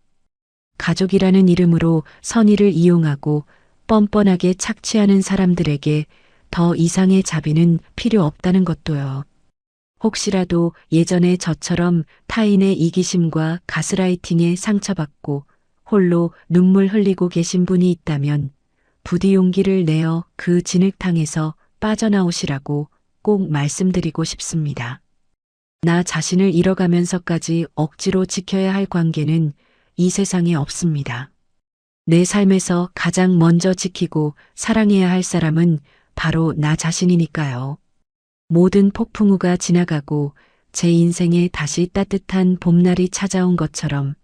가족이라는 이름으로 선의를 이용하고 뻔뻔하게 착취하는 사람들에게 더 이상의 자비는 필요 없다는 것도요. 혹시라도 예전에 저처럼 타인의 이기심과 가스라이팅에 상처받고 홀로 눈물 흘리고 계신 분이 있다면 부디 용기를 내어 그 진흙탕에서 빠져나오시라고 꼭 말씀드리고 싶습니다. 나 자신을 잃어가면서까지 억지로 지켜야 할 관계는 이 세상에 없습니다. 내 삶에서 가장 먼저 지키고 사랑해야 할 사람은 바로 나 자신이니까요. 모든 폭풍우가 지나가고 제 인생에 다시 따뜻한 봄날이 찾아온 것처럼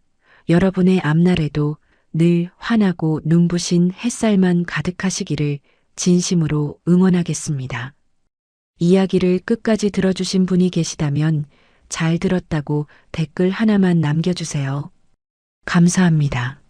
여러분의 앞날에도 늘 환하고 눈부신 햇살만 가득하시기를 진심으로 응원하겠습니다. 이야기를 끝까지 들어주신 분이 계시다면 잘 들었다고 댓글 하나만 남겨주세요. 감사합니다.